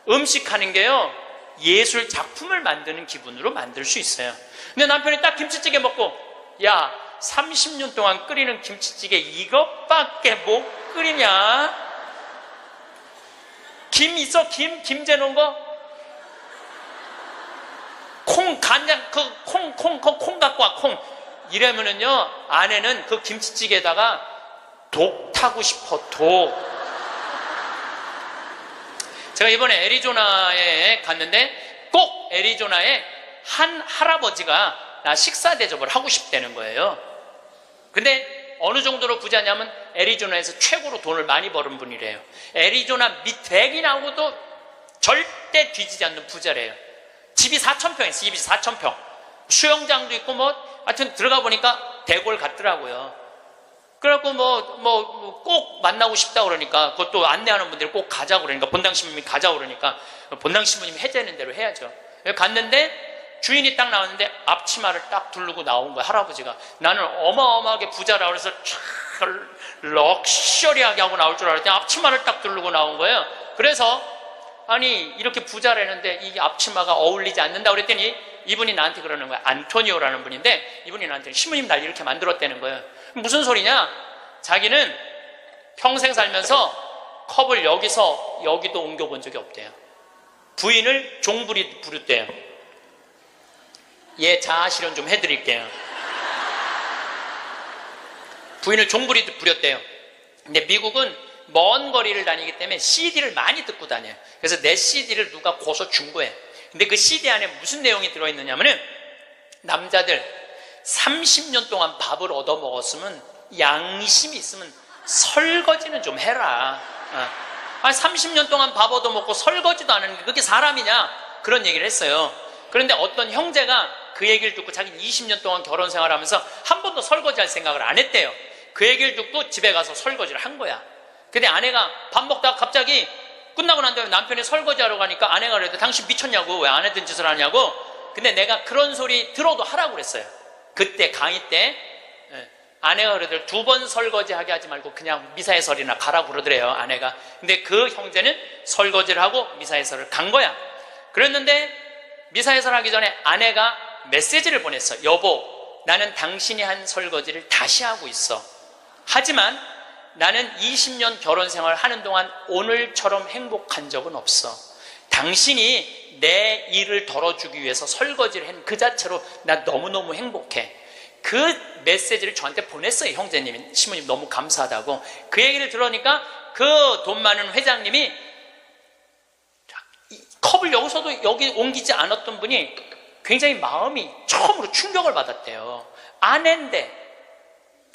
음식하는 게요, 예술 작품을 만드는 기분으로 만들 수 있어요. 근데 남편이 딱 김치찌개 먹고, 야, 30년 동안 끓이는 김치찌개 이것밖에 못 끓이냐? 김 있어? 김 재놓은 거? 콩, 간장, 콩 갖고 와, 콩. 이러면은요, 아내는 그 김치찌개에다가 독 타고 싶어, 독. 제가 이번에 애리조나에 갔는데 꼭 애리조나에 한 할아버지가 나 식사 대접을 하고 싶다는 거예요. 근데 어느 정도로 부자냐면 애리조나에서 최고로 돈을 많이 버는 분이래요. 애리조나 백이 나오고도 절대 뒤지지 않는 부자래요. 집이 4,000평 있어요. 집이 4,000평. 수영장도 있고 하여튼 들어가 보니까 대골 같더라고요. 그래갖고 꼭 만나고 싶다 그러니까, 그것도 안내하는 분들이 꼭 가자고 그러니까, 본당 신부님이 가자고 그러니까, 본당 신부님이 해제하는 대로 해야죠. 갔는데, 주인이 딱 나왔는데, 앞치마를 딱 두르고 나온 거야, 할아버지가. 나는 어마어마하게 부자라 그래서 럭셔리하게 하고 나올 줄 알았더니, 앞치마를 딱 두르고 나온 거예요. 그래서, 아니, 이렇게 부자라는데, 이 앞치마가 어울리지 않는다 그랬더니, 이분이 나한테 그러는 거야. 안토니오라는 분인데, 이분이 나한테, 신부님 날 이렇게 만들었다는 거예요. 무슨 소리냐? 자기는 평생 살면서 컵을 여기서 여기도 옮겨본 적이 없대요. 부인을 종부리 부르대요. 예, 자아 실현 좀 해드릴게요. 부인을 종부리 부렸대요. 근데 미국은 먼 거리를 다니기 때문에 CD를 많이 듣고 다녀요. 그래서 내 CD를 누가 고서 준 거예요. 근데 그 CD 안에 무슨 내용이 들어있느냐면은, 남자들 30년 동안 밥을 얻어먹었으면, 양심이 있으면 설거지는 좀 해라. 30년 동안 밥 얻어먹고 설거지도 안 하는 게 그게 사람이냐? 그런 얘기를 했어요. 그런데 어떤 형제가 그 얘기를 듣고 자기는 20년 동안 결혼 생활하면서 한 번도 설거지할 생각을 안 했대요. 그 얘기를 듣고 집에 가서 설거지를 한 거야. 근데 아내가 밥 먹다가 갑자기 끝나고 난 다음에 남편이 설거지하러 가니까 아내가 그래도 당신 미쳤냐고, 왜 안 했던 짓을 하냐고. 근데 내가 그런 소리 들어도 하라고 그랬어요. 그때 강의 때 아내가 그러더래요. 2번 설거지하게 하지 말고 그냥 미사해설이나 가라고 그러더래요, 아내가. 근데 그 형제는 설거지를 하고 미사해설을 간 거야. 그랬는데 미사해설 하기 전에 아내가 메시지를 보냈어. 여보, 나는 당신이 한 설거지를 다시 하고 있어. 하지만 나는 20년 결혼 생활 하는 동안 오늘처럼 행복한 적은 없어. 당신이 내 일을 덜어주기 위해서 설거지를 한 그 자체로 나 너무너무 행복해. 그 메시지를 저한테 보냈어요, 형제님이. 시모님 너무 감사하다고. 그 얘기를 들으니까 그 돈 많은 회장님이 컵을 여기서도 여기 옮기지 않았던 분이 굉장히 마음이 처음으로 충격을 받았대요. 아내인데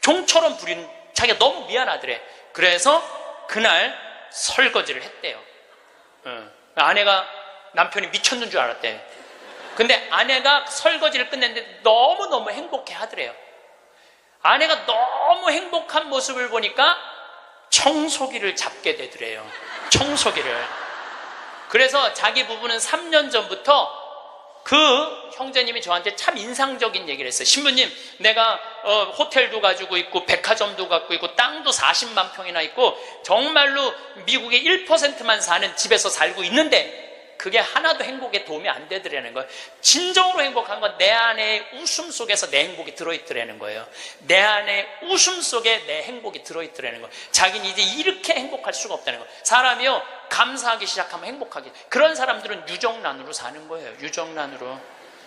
종처럼 부린 자기가 너무 미안하더래. 그래서 그날 설거지를 했대요. 아내가 남편이 미쳤는 줄 알았대. 근데 아내가 설거지를 끝냈는데 너무너무 행복해 하더래요. 아내가 너무 행복한 모습을 보니까 청소기를 잡게 되더래요. 청소기를. 그래서 자기 부부는 3년 전부터 그 형제님이 저한테 참 인상적인 얘기를 했어요. 신부님, 내가 호텔도 가지고 있고 백화점도 갖고 있고 땅도 40만 평이나 있고 정말로 미국의 1%만 사는 집에서 살고 있는데 그게 하나도 행복에 도움이 안 되더라는 거예요. 진정으로 행복한 건 내 안에 웃음 속에서 내 행복이 들어있더라는 거예요. 내 안에 웃음 속에 내 행복이 들어있더라는 거예요. 자기는 이제 이렇게 행복할 수가 없다는 거예요. 사람이요, 감사하기 시작하면 행복하게. 그런 사람들은 유정란으로 사는 거예요. 유정란으로.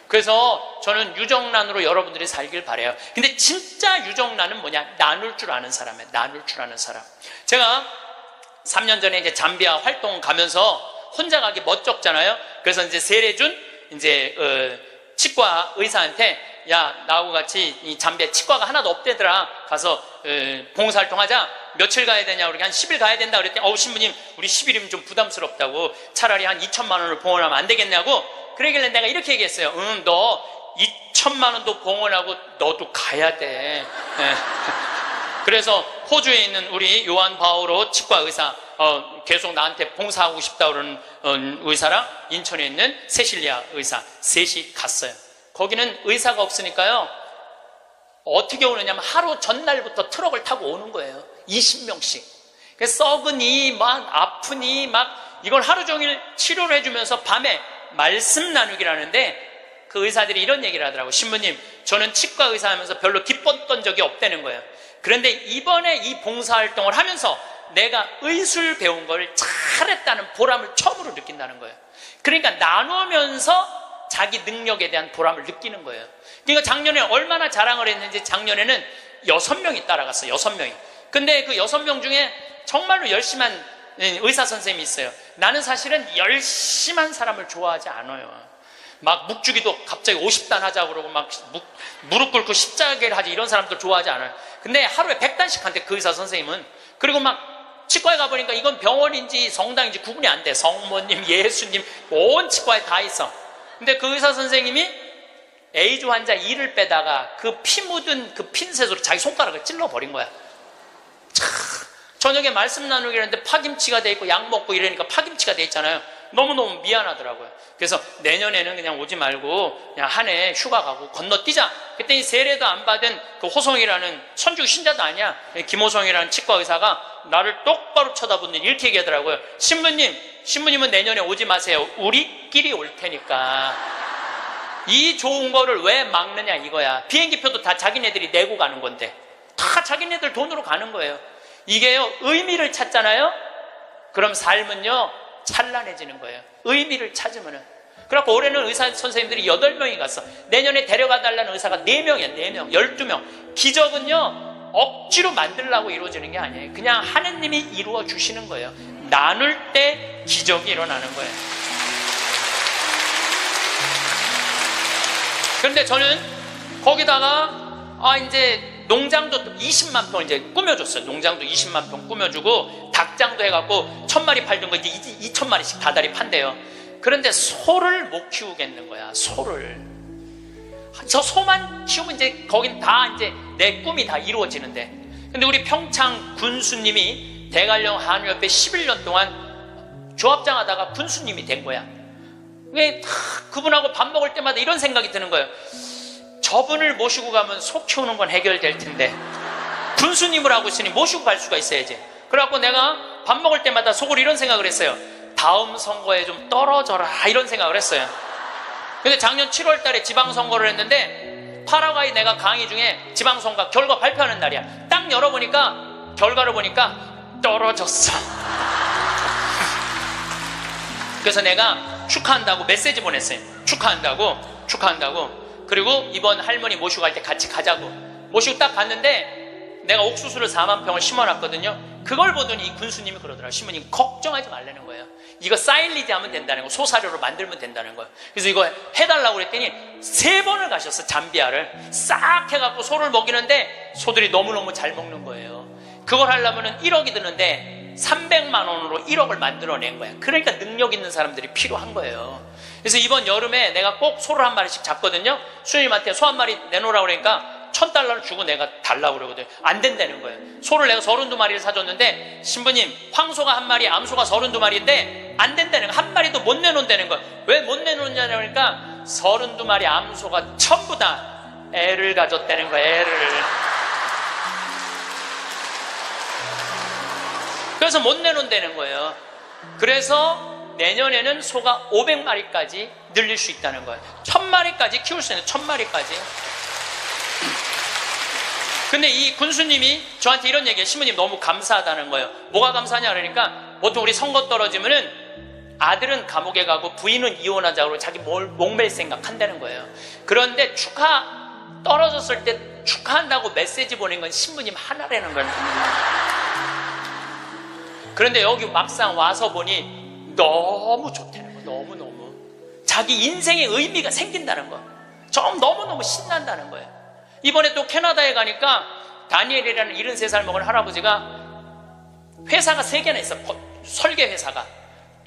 그래서 저는 유정란으로 여러분들이 살길 바라요. 근데 진짜 유정란은 뭐냐? 나눌 줄 아는 사람이에요. 나눌 줄 아는 사람. 제가 3년 전에 이제 잠비아 활동 가면서 혼자 가기 멋쩍잖아요. 그래서 이제 세례준 치과 의사한테, 야, 나하고 같이 이 잠비아 치과가 하나도 없대더라. 가서 봉사활동 하자. 며칠 가야 되냐, 우리 한 10일 가야 된다 그랬더니, 신부님, 우리 10일이면 좀 부담스럽다고, 차라리 한 2천만 원을 봉헌하면 안 되겠냐고. 그러길래 내가 이렇게 얘기했어요. 너 2천만 원도 봉헌하고 너도 가야 돼. 네. 그래서 호주에 있는 우리 요한 바오로 치과 의사, 계속 나한테 봉사하고 싶다 그러는 의사랑 인천에 있는 세실리아 의사 셋이 갔어요. 거기는 의사가 없으니까요, 어떻게 오느냐면 하루 전날부터 트럭을 타고 오는 거예요. 20명씩. 썩으니 막 아프니 막 이걸 하루 종일 치료를 해주면서 밤에 말씀 나누기라는데, 그 의사들이 이런 얘기를 하더라고요. 신부님, 저는 치과 의사 하면서 별로 기뻤던 적이 없다는 거예요. 그런데 이번에 이 봉사활동을 하면서 내가 의술 배운 걸 잘했다는 보람을 처음으로 느낀다는 거예요. 그러니까 나누면서 자기 능력에 대한 보람을 느끼는 거예요. 그러니까 작년에 얼마나 자랑을 했는지, 작년에는 6명이 따라갔어요. 6명이. 근데 그 6명 중에 정말로 열심한 의사 선생님이 있어요. 나는 사실은 열심한 사람을 좋아하지 않아요. 막 묵주기도 갑자기 50단 하자고 그러고 막 무릎 꿇고 십자가를 하지, 이런 사람들 좋아하지 않아요. 근데 하루에 100단씩 한대, 그 의사 선생님은. 그리고 막 치과에 가보니까 이건 병원인지 성당인지 구분이 안 돼. 성모님, 예수님, 온 치과에 다 있어. 근데 그 의사 선생님이 에이즈 환자 이를 빼다가 그 피 묻은 그 핀셋으로 자기 손가락을 찔러버린 거야. 저녁에 말씀 나누기 했는데 파김치가 돼 있고 약 먹고 이러니까 파김치가 돼 있잖아요. 너무너무 미안하더라고요. 그래서 내년에는 그냥 오지 말고 그냥 한 해 휴가 가고 건너뛰자. 그랬더니 세례도 안 받은 그 호성이라는 천주교 신자도 아니야, 김호성이라는 치과 의사가 나를 똑바로 쳐다보더니 이렇게 얘기하더라고요. 신부님은 내년에 오지 마세요. 우리끼리 올 테니까. 이 좋은 거를 왜 막느냐 이거야. 비행기표도 다 자기네들이 내고 가는 건데, 다 자기네들 돈으로 가는 거예요. 이게요, 의미를 찾잖아요. 그럼 삶은요 찬란해지는 거예요. 의미를 찾으면은. 그래갖고 올해는 의사 선생님들이 8명이 갔어. 내년에 데려가 달라는 의사가 4명이야. 4명, 12명. 기적은요 억지로 만들려고 이루어지는 게 아니에요. 그냥 하느님이 이루어 주시는 거예요. 나눌 때 기적이 일어나는 거예요. 그런데 저는 거기다가 이제 농장도 20만 평 이제 꾸며줬어요. 농장도 20만 평 꾸며주고 닭장도 해갖고 1000마리 팔던 거 이제 2000마리씩 다달이 판대요. 그런데 소를 못 키우겠는 거야. 소를. 저 소만 키우면 이제 거긴 다 이제 내 꿈이 다 이루어지는데. 근데 우리 평창 군수님이 대관령 한우협회 11년 동안 조합장 하다가 군수님이 된 거야. 그분하고 밥 먹을 때마다 이런 생각이 드는 거예요. 저분을 모시고 가면 소 키우는 건 해결될 텐데 군수님을 하고 있으니 모시고 갈 수가 있어야지. 그래갖고 내가 밥 먹을 때마다 속으로 이런 생각을 했어요. 다음 선거에 좀 떨어져라, 이런 생각을 했어요. 근데 작년 7월 달에 지방선거를 했는데, 파라과이 내가 강의 중에 지방선거 결과 발표하는 날이야. 딱 열어보니까 결과를 보니까 떨어졌어. 그래서 내가 축하한다고 메시지 보냈어요. 축하한다고. 그리고 이번 할머니 모시고 갈 때 같이 가자고. 모시고 딱 갔는데 내가 옥수수를 4만 평을 심어놨거든요. 그걸 보더니 이 군수님이 그러더라고요. 신부님 걱정하지 말라는 거예요. 이거 사일리지 하면 된다는 거, 소사료로 만들면 된다는 거예요. 그래서 이거 해달라고 그랬더니 3번을 가셨어. 잠비아를 싹 해갖고 소를 먹이는데 소들이 너무너무 잘 먹는 거예요. 그걸 하려면 1억이 드는데 300만 원으로 1억을 만들어낸 거야. 그러니까 능력 있는 사람들이 필요한 거예요. 그래서 이번 여름에 내가 꼭 소를 한 마리씩 잡거든요. 수님한테 소 한 마리 내놓으라고 그러니까 $1000를 주고 내가 달라고 그러거든요. 안 된다는 거예요. 소를 내가 32마리를 사줬는데, 신부님, 황소가 한 마리, 암소가 32마리인데 안 된다는 거예요. 한 마리도 못 내놓는다는 거예요. 왜 못 내놓느냐고 그러니까 32마리 암소가 전부 다 애를 가졌다는 거예요. 애를. 그래서 못 내놓는다는 거예요. 그래서 내년에는 소가 500마리까지 늘릴 수 있다는 거예요. 1000마리까지 키울 수 있는, 1000마리까지. 근데 이 군수님이 저한테 이런 얘기해요. 신부님 너무 감사하다는 거예요. 뭐가 감사하냐 그러니까, 보통 우리 선거 떨어지면은 아들은 감옥에 가고 부인은 이혼하자고 자기 목맬 생각 한다는 거예요. 그런데 떨어졌을 때 축하한다고 메시지 보낸 건 신부님 하나라는 거예요. 그런데 여기 막상 와서 보니 너무 좋다는 거예요. 너무너무 자기 인생의 의미가 생긴다는 거. 좀 너무너무 신난다는 거예요. 이번에 또 캐나다에 가니까 다니엘이라는 73살 먹은 할아버지가 회사가 3개나 있어. 설계 회사가.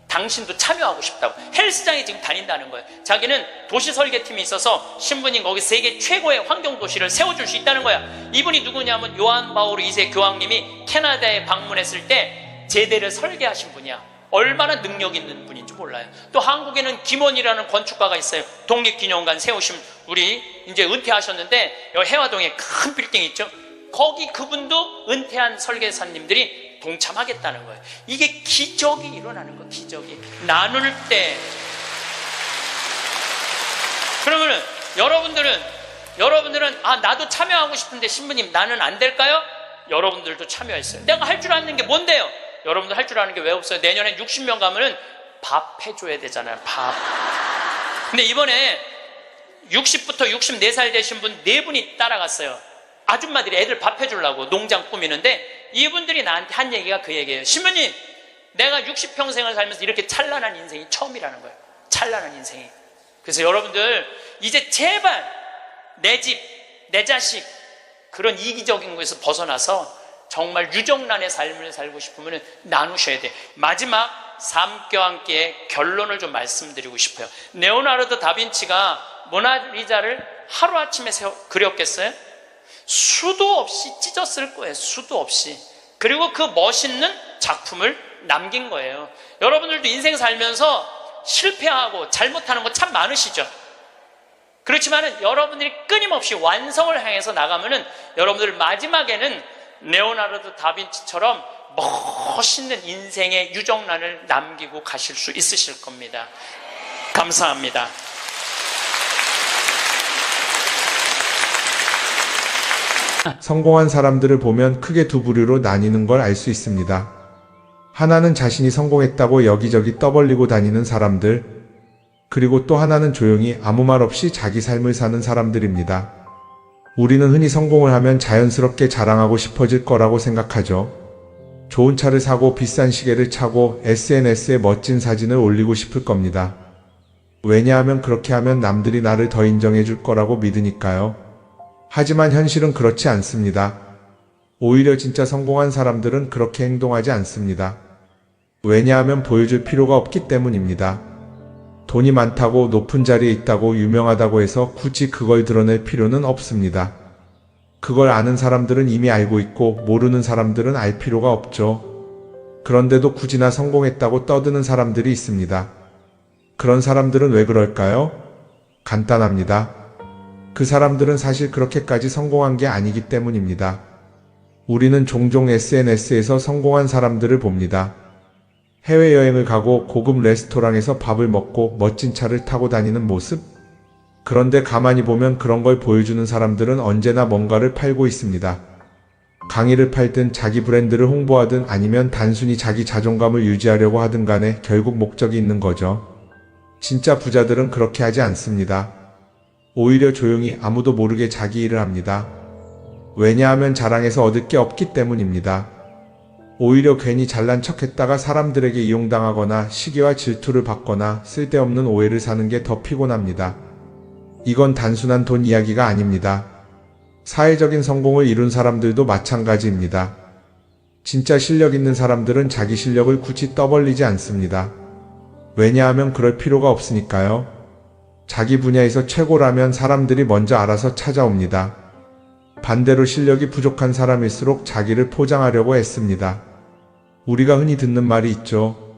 당신도 참여하고 싶다고. 헬스장에 지금 다닌다는 거예요. 자기는 도시 설계팀이 있어서 신부님 거기 세계 최고의 환경도시를 세워줄 수 있다는 거야. 이분이 누구냐면 요한 바오로 2세 교황님이 캐나다에 방문했을 때 제대를 설계하신 분이야. 얼마나 능력 있는 분인지 몰라요. 또 한국에는 김원이라는 건축가가 있어요. 독립기념관 세우신, 우리 이제 은퇴하셨는데 여기 해화동에 큰 빌딩 있죠. 거기 그분도 은퇴한 설계사님들이 동참하겠다는 거예요. 이게 기적이 일어나는 거예요. 기적이. 나눌 때. 그러면은 여러분들은 나도 참여하고 싶은데 신부님 나는 안 될까요? 여러분들도 참여했어요. 내가 할 줄 아는 게 뭔데요? 여러분들 할 줄 아는 게 왜 없어요? 내년에 60명 가면은 밥 해줘야 되잖아요. 밥. 근데 이번에 60부터 64살 되신 분 4분이 따라갔어요. 아줌마들이 애들 밥 해주려고 농장 꾸미는데 이분들이 나한테 한 얘기가 그 얘기예요. 신부님, 내가 60평생을 살면서 이렇게 찬란한 인생이 처음이라는 거예요. 찬란한 인생이. 그래서 여러분들 이제 제발 내 집, 내 자식 그런 이기적인 것에서 벗어나서 정말 유정란의 삶을 살고 싶으면 나누셔야 돼. 마지막 삶과 함께 결론을 좀 말씀드리고 싶어요. 레오나르도 다빈치가 모나리자를 하루아침에 그렸겠어요? 수도 없이 찢었을 거예요. 수도 없이. 그리고 그 멋있는 작품을 남긴 거예요. 여러분들도 인생 살면서 실패하고 잘못하는 거 참 많으시죠? 그렇지만 여러분들이 끊임없이 완성을 향해서 나가면은 여러분들 마지막에는 레오나르도 다빈치처럼 멋있는 인생의 유정란을 남기고 가실 수 있으실 겁니다. 감사합니다. 성공한 사람들을 보면 크게 두 부류로 나뉘는 걸 알 수 있습니다. 하나는 자신이 성공했다고 여기저기 떠벌리고 다니는 사람들, 그리고 또 하나는 조용히 아무 말 없이 자기 삶을 사는 사람들입니다. 우리는 흔히 성공을 하면 자연스럽게 자랑하고 싶어질 거라고 생각하죠. 좋은 차를 사고 비싼 시계를 차고 SNS에 멋진 사진을 올리고 싶을 겁니다. 왜냐하면 그렇게 하면 남들이 나를 더 인정해 줄 거라고 믿으니까요. 하지만 현실은 그렇지 않습니다. 오히려 진짜 성공한 사람들은 그렇게 행동하지 않습니다. 왜냐하면 보여줄 필요가 없기 때문입니다. 돈이 많다고 높은 자리에 있다고 유명하다고 해서 굳이 그걸 드러낼 필요는 없습니다. 그걸 아는 사람들은 이미 알고 있고 모르는 사람들은 알 필요가 없죠. 그런데도 굳이나 성공했다고 떠드는 사람들이 있습니다. 그런 사람들은 왜 그럴까요? 간단합니다. 그 사람들은 사실 그렇게까지 성공한 게 아니기 때문입니다. 우리는 종종 SNS에서 성공한 사람들을 봅니다. 해외여행을 가고 고급 레스토랑에서 밥을 먹고 멋진 차를 타고 다니는 모습? 그런데 가만히 보면 그런 걸 보여주는 사람들은 언제나 뭔가를 팔고 있습니다. 강의를 팔든 자기 브랜드를 홍보하든 아니면 단순히 자기 자존감을 유지하려고 하든 간에 결국 목적이 있는 거죠. 진짜 부자들은 그렇게 하지 않습니다. 오히려 조용히 아무도 모르게 자기 일을 합니다. 왜냐하면 자랑해서 얻을 게 없기 때문입니다. 오히려 괜히 잘난 척했다가 사람들에게 이용당하거나 시기와 질투를 받거나 쓸데없는 오해를 사는 게 더 피곤합니다. 이건 단순한 돈 이야기가 아닙니다. 사회적인 성공을 이룬 사람들도 마찬가지입니다. 진짜 실력 있는 사람들은 자기 실력을 굳이 떠벌리지 않습니다. 왜냐하면 그럴 필요가 없으니까요. 자기 분야에서 최고라면 사람들이 먼저 알아서 찾아옵니다. 반대로 실력이 부족한 사람일수록 자기를 포장하려고 애씁니다. 우리가 흔히 듣는 말이 있죠.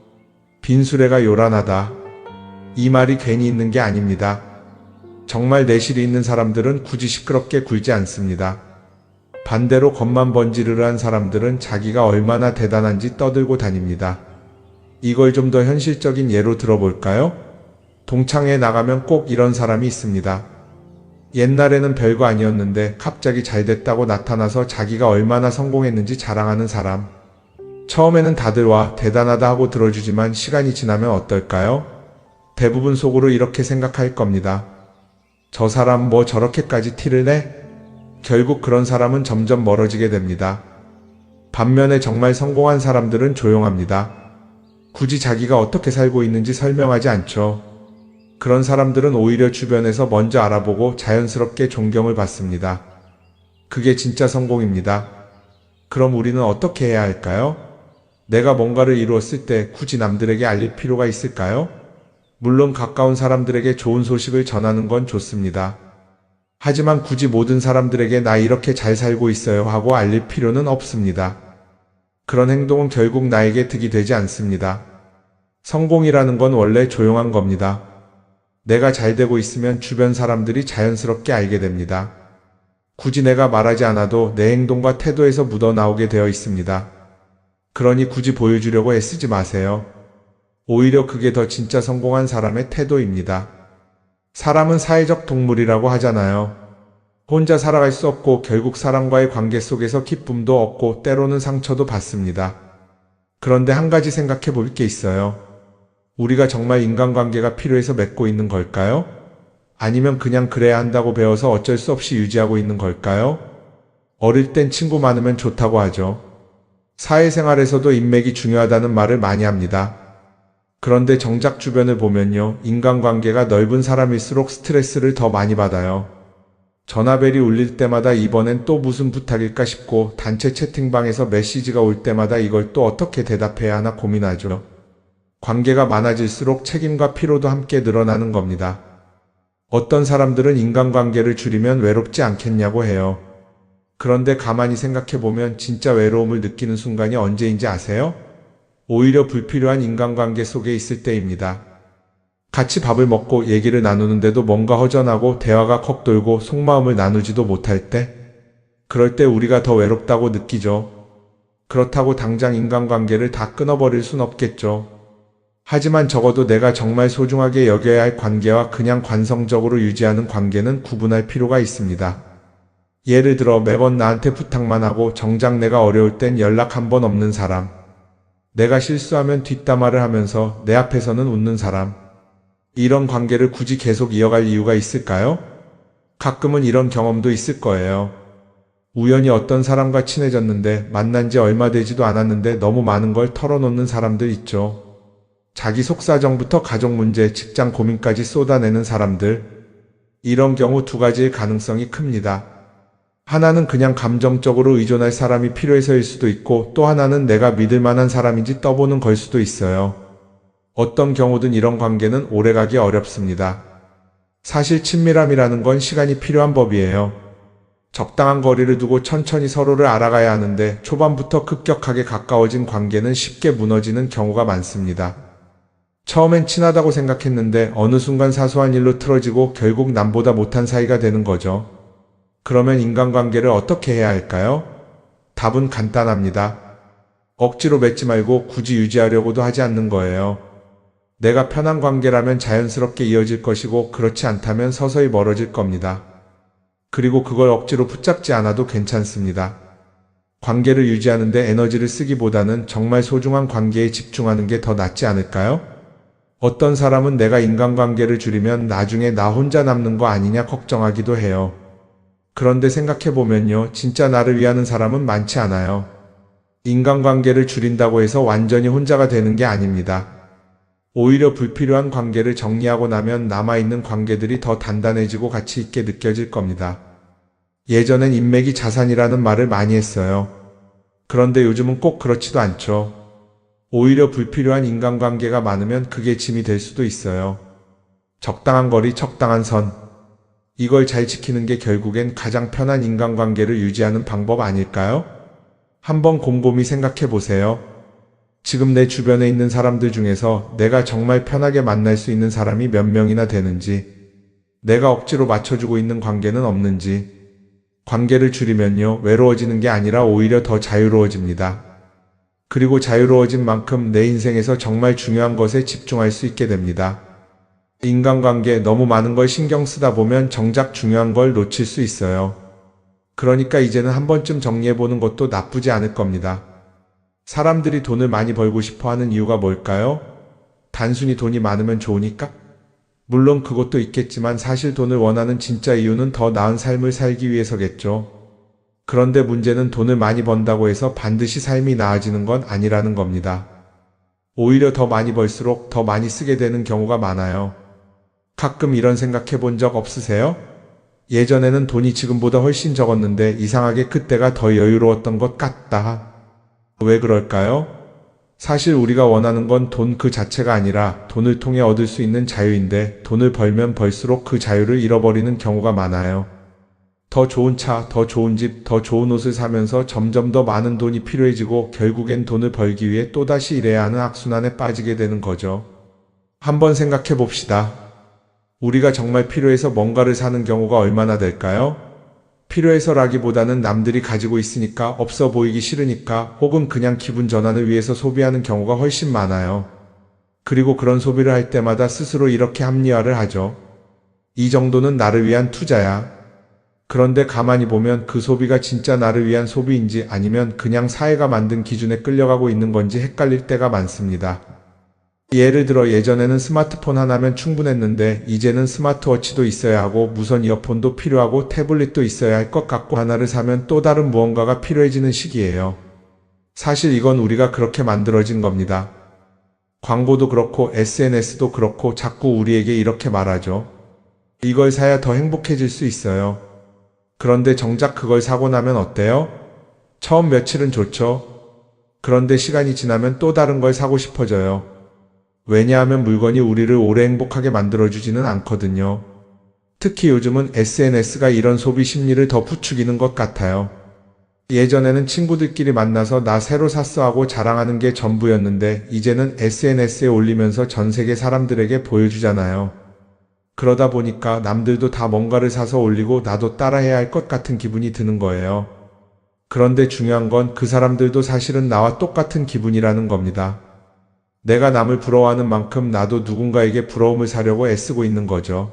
빈수레가 요란하다. 이 말이 괜히 있는 게 아닙니다. 정말 내실이 있는 사람들은 굳이 시끄럽게 굴지 않습니다. 반대로 겉만 번지르르한 사람들은 자기가 얼마나 대단한지 떠들고 다닙니다. 이걸 좀 더 현실적인 예로 들어볼까요? 동창회에 나가면 꼭 이런 사람이 있습니다. 옛날에는 별거 아니었는데 갑자기 잘 됐다고 나타나서 자기가 얼마나 성공했는지 자랑하는 사람. 처음에는 다들 와 대단하다 하고 들어주지만 시간이 지나면 어떨까요? 대부분 속으로 이렇게 생각할 겁니다. 저 사람 뭐 저렇게까지 티를 내? 결국 그런 사람은 점점 멀어지게 됩니다. 반면에 정말 성공한 사람들은 조용합니다. 굳이 자기가 어떻게 살고 있는지 설명하지 않죠. 그런 사람들은 오히려 주변에서 먼저 알아보고 자연스럽게 존경을 받습니다. 그게 진짜 성공입니다. 그럼 우리는 어떻게 해야 할까요? 내가 뭔가를 이루었을 때 굳이 남들에게 알릴 필요가 있을까요? 물론 가까운 사람들에게 좋은 소식을 전하는 건 좋습니다. 하지만 굳이 모든 사람들에게 나 이렇게 잘 살고 있어요 하고 알릴 필요는 없습니다. 그런 행동은 결국 나에게 득이 되지 않습니다. 성공이라는 건 원래 조용한 겁니다. 내가 잘 되고 있으면 주변 사람들이 자연스럽게 알게 됩니다. 굳이 내가 말하지 않아도 내 행동과 태도에서 묻어나오게 되어 있습니다. 그러니 굳이 보여주려고 애쓰지 마세요. 오히려 그게 더 진짜 성공한 사람의 태도입니다. 사람은 사회적 동물이라고 하잖아요. 혼자 살아갈 수 없고 결국 사람과의 관계 속에서 기쁨도 얻고 때로는 상처도 받습니다. 그런데 한 가지 생각해 볼 게 있어요. 우리가 정말 인간관계가 필요해서 맺고 있는 걸까요? 아니면 그냥 그래야 한다고 배워서 어쩔 수 없이 유지하고 있는 걸까요? 어릴 땐 친구 많으면 좋다고 하죠. 사회생활에서도 인맥이 중요하다는 말을 많이 합니다. 그런데 정작 주변을 보면요, 인간관계가 넓은 사람일수록 스트레스를 더 많이 받아요. 전화벨이 울릴 때마다 이번엔 또 무슨 부탁일까 싶고 단체 채팅방에서 메시지가 올 때마다 이걸 또 어떻게 대답해야 하나 고민하죠. 관계가 많아질수록 책임과 피로도 함께 늘어나는 겁니다. 어떤 사람들은 인간관계를 줄이면 외롭지 않겠냐고 해요. 그런데 가만히 생각해보면 진짜 외로움을 느끼는 순간이 언제인지 아세요? 오히려 불필요한 인간관계 속에 있을 때입니다. 같이 밥을 먹고 얘기를 나누는데도 뭔가 허전하고 대화가 컥 돌고 속마음을 나누지도 못할 때, 그럴 때 우리가 더 외롭다고 느끼죠. 그렇다고 당장 인간관계를 다 끊어버릴 순 없겠죠. 하지만 적어도 내가 정말 소중하게 여겨야 할 관계와 그냥 관성적으로 유지하는 관계는 구분할 필요가 있습니다. 예를 들어 매번 나한테 부탁만 하고 정작 내가 어려울 땐 연락 한 번 없는 사람. 내가 실수하면 뒷담화를 하면서 내 앞에서는 웃는 사람. 이런 관계를 굳이 계속 이어갈 이유가 있을까요? 가끔은 이런 경험도 있을 거예요. 우연히 어떤 사람과 친해졌는데 만난 지 얼마 되지도 않았는데 너무 많은 걸 털어놓는 사람들 있죠. 자기 속사정부터 가족 문제, 직장 고민까지 쏟아내는 사람들. 이런 경우 두 가지의 가능성이 큽니다. 하나는 그냥 감정적으로 의존할 사람이 필요해서일 수도 있고 또 하나는 내가 믿을 만한 사람인지 떠보는 걸 수도 있어요. 어떤 경우든 이런 관계는 오래가기 어렵습니다. 사실 친밀함이라는 건 시간이 필요한 법이에요. 적당한 거리를 두고 천천히 서로를 알아가야 하는데 초반부터 급격하게 가까워진 관계는 쉽게 무너지는 경우가 많습니다. 처음엔 친하다고 생각했는데 어느 순간 사소한 일로 틀어지고 결국 남보다 못한 사이가 되는 거죠. 그러면 인간관계를 어떻게 해야 할까요? 답은 간단합니다. 억지로 맺지 말고 굳이 유지하려고도 하지 않는 거예요. 내가 편한 관계라면 자연스럽게 이어질 것이고 그렇지 않다면 서서히 멀어질 겁니다. 그리고 그걸 억지로 붙잡지 않아도 괜찮습니다. 관계를 유지하는데 에너지를 쓰기보다는 정말 소중한 관계에 집중하는 게 더 낫지 않을까요? 어떤 사람은 내가 인간관계를 줄이면 나중에 나 혼자 남는 거 아니냐 걱정하기도 해요. 그런데 생각해보면요, 진짜 나를 위하는 사람은 많지 않아요. 인간관계를 줄인다고 해서 완전히 혼자가 되는 게 아닙니다. 오히려 불필요한 관계를 정리하고 나면 남아있는 관계들이 더 단단해지고 가치 있게 느껴질 겁니다. 예전엔 인맥이 자산이라는 말을 많이 했어요. 그런데 요즘은 꼭 그렇지도 않죠. 오히려 불필요한 인간관계가 많으면 그게 짐이 될 수도 있어요. 적당한 거리, 적당한 선. 이걸 잘 지키는 게 결국엔 가장 편한 인간관계를 유지하는 방법 아닐까요? 한번 곰곰이 생각해 보세요. 지금 내 주변에 있는 사람들 중에서 내가 정말 편하게 만날 수 있는 사람이 몇 명이나 되는지, 내가 억지로 맞춰주고 있는 관계는 없는지. 관계를 줄이면요, 외로워지는 게 아니라 오히려 더 자유로워집니다. 그리고 자유로워진 만큼 내 인생에서 정말 중요한 것에 집중할 수 있게 됩니다. 인간관계 너무 많은 걸 신경 쓰다 보면 정작 중요한 걸 놓칠 수 있어요. 그러니까 이제는 한 번쯤 정리해보는 것도 나쁘지 않을 겁니다. 사람들이 돈을 많이 벌고 싶어 하는 이유가 뭘까요? 단순히 돈이 많으면 좋으니까? 물론 그것도 있겠지만 사실 돈을 원하는 진짜 이유는 더 나은 삶을 살기 위해서겠죠. 그런데 문제는 돈을 많이 번다고 해서 반드시 삶이 나아지는 건 아니라는 겁니다. 오히려 더 많이 벌수록 더 많이 쓰게 되는 경우가 많아요. 가끔 이런 생각해 본 적 없으세요? 예전에는 돈이 지금보다 훨씬 적었는데 이상하게 그때가 더 여유로웠던 것 같다. 왜 그럴까요? 사실 우리가 원하는 건 돈 그 자체가 아니라 돈을 통해 얻을 수 있는 자유인데 돈을 벌면 벌수록 그 자유를 잃어버리는 경우가 많아요. 더 좋은 차, 더 좋은 집, 더 좋은 옷을 사면서 점점 더 많은 돈이 필요해지고 결국엔 돈을 벌기 위해 또다시 일해야 하는 악순환에 빠지게 되는 거죠. 한번 생각해 봅시다. 우리가 정말 필요해서 뭔가를 사는 경우가 얼마나 될까요? 필요해서라기보다는 남들이 가지고 있으니까, 없어 보이기 싫으니까, 혹은 그냥 기분 전환을 위해서 소비하는 경우가 훨씬 많아요. 그리고 그런 소비를 할 때마다 스스로 이렇게 합리화를 하죠. 이 정도는 나를 위한 투자야. 그런데 가만히 보면 그 소비가 진짜 나를 위한 소비인지 아니면 그냥 사회가 만든 기준에 끌려가고 있는 건지 헷갈릴 때가 많습니다. 예를 들어 예전에는 스마트폰 하나면 충분했는데 이제는 스마트워치도 있어야 하고 무선 이어폰도 필요하고 태블릿도 있어야 할 것 같고, 하나를 사면 또 다른 무언가가 필요해지는 시기예요. 사실 이건 우리가 그렇게 만들어진 겁니다. 광고도 그렇고 SNS도 그렇고 자꾸 우리에게 이렇게 말하죠. 이걸 사야 더 행복해질 수 있어요. 그런데 정작 그걸 사고 나면 어때요? 처음 며칠은 좋죠. 그런데 시간이 지나면 또 다른 걸 사고 싶어져요. 왜냐하면 물건이 우리를 오래 행복하게 만들어주지는 않거든요. 특히 요즘은 SNS가 이런 소비 심리를 더 부추기는 것 같아요. 예전에는 친구들끼리 만나서 나 새로 샀어 하고 자랑하는 게 전부였는데 이제는 SNS에 올리면서 전 세계 사람들에게 보여주잖아요. 그러다 보니까 남들도 다 뭔가를 사서 올리고 나도 따라해야 할 것 같은 기분이 드는 거예요. 그런데 중요한 건 그 사람들도 사실은 나와 똑같은 기분이라는 겁니다. 내가 남을 부러워하는 만큼 나도 누군가에게 부러움을 사려고 애쓰고 있는 거죠.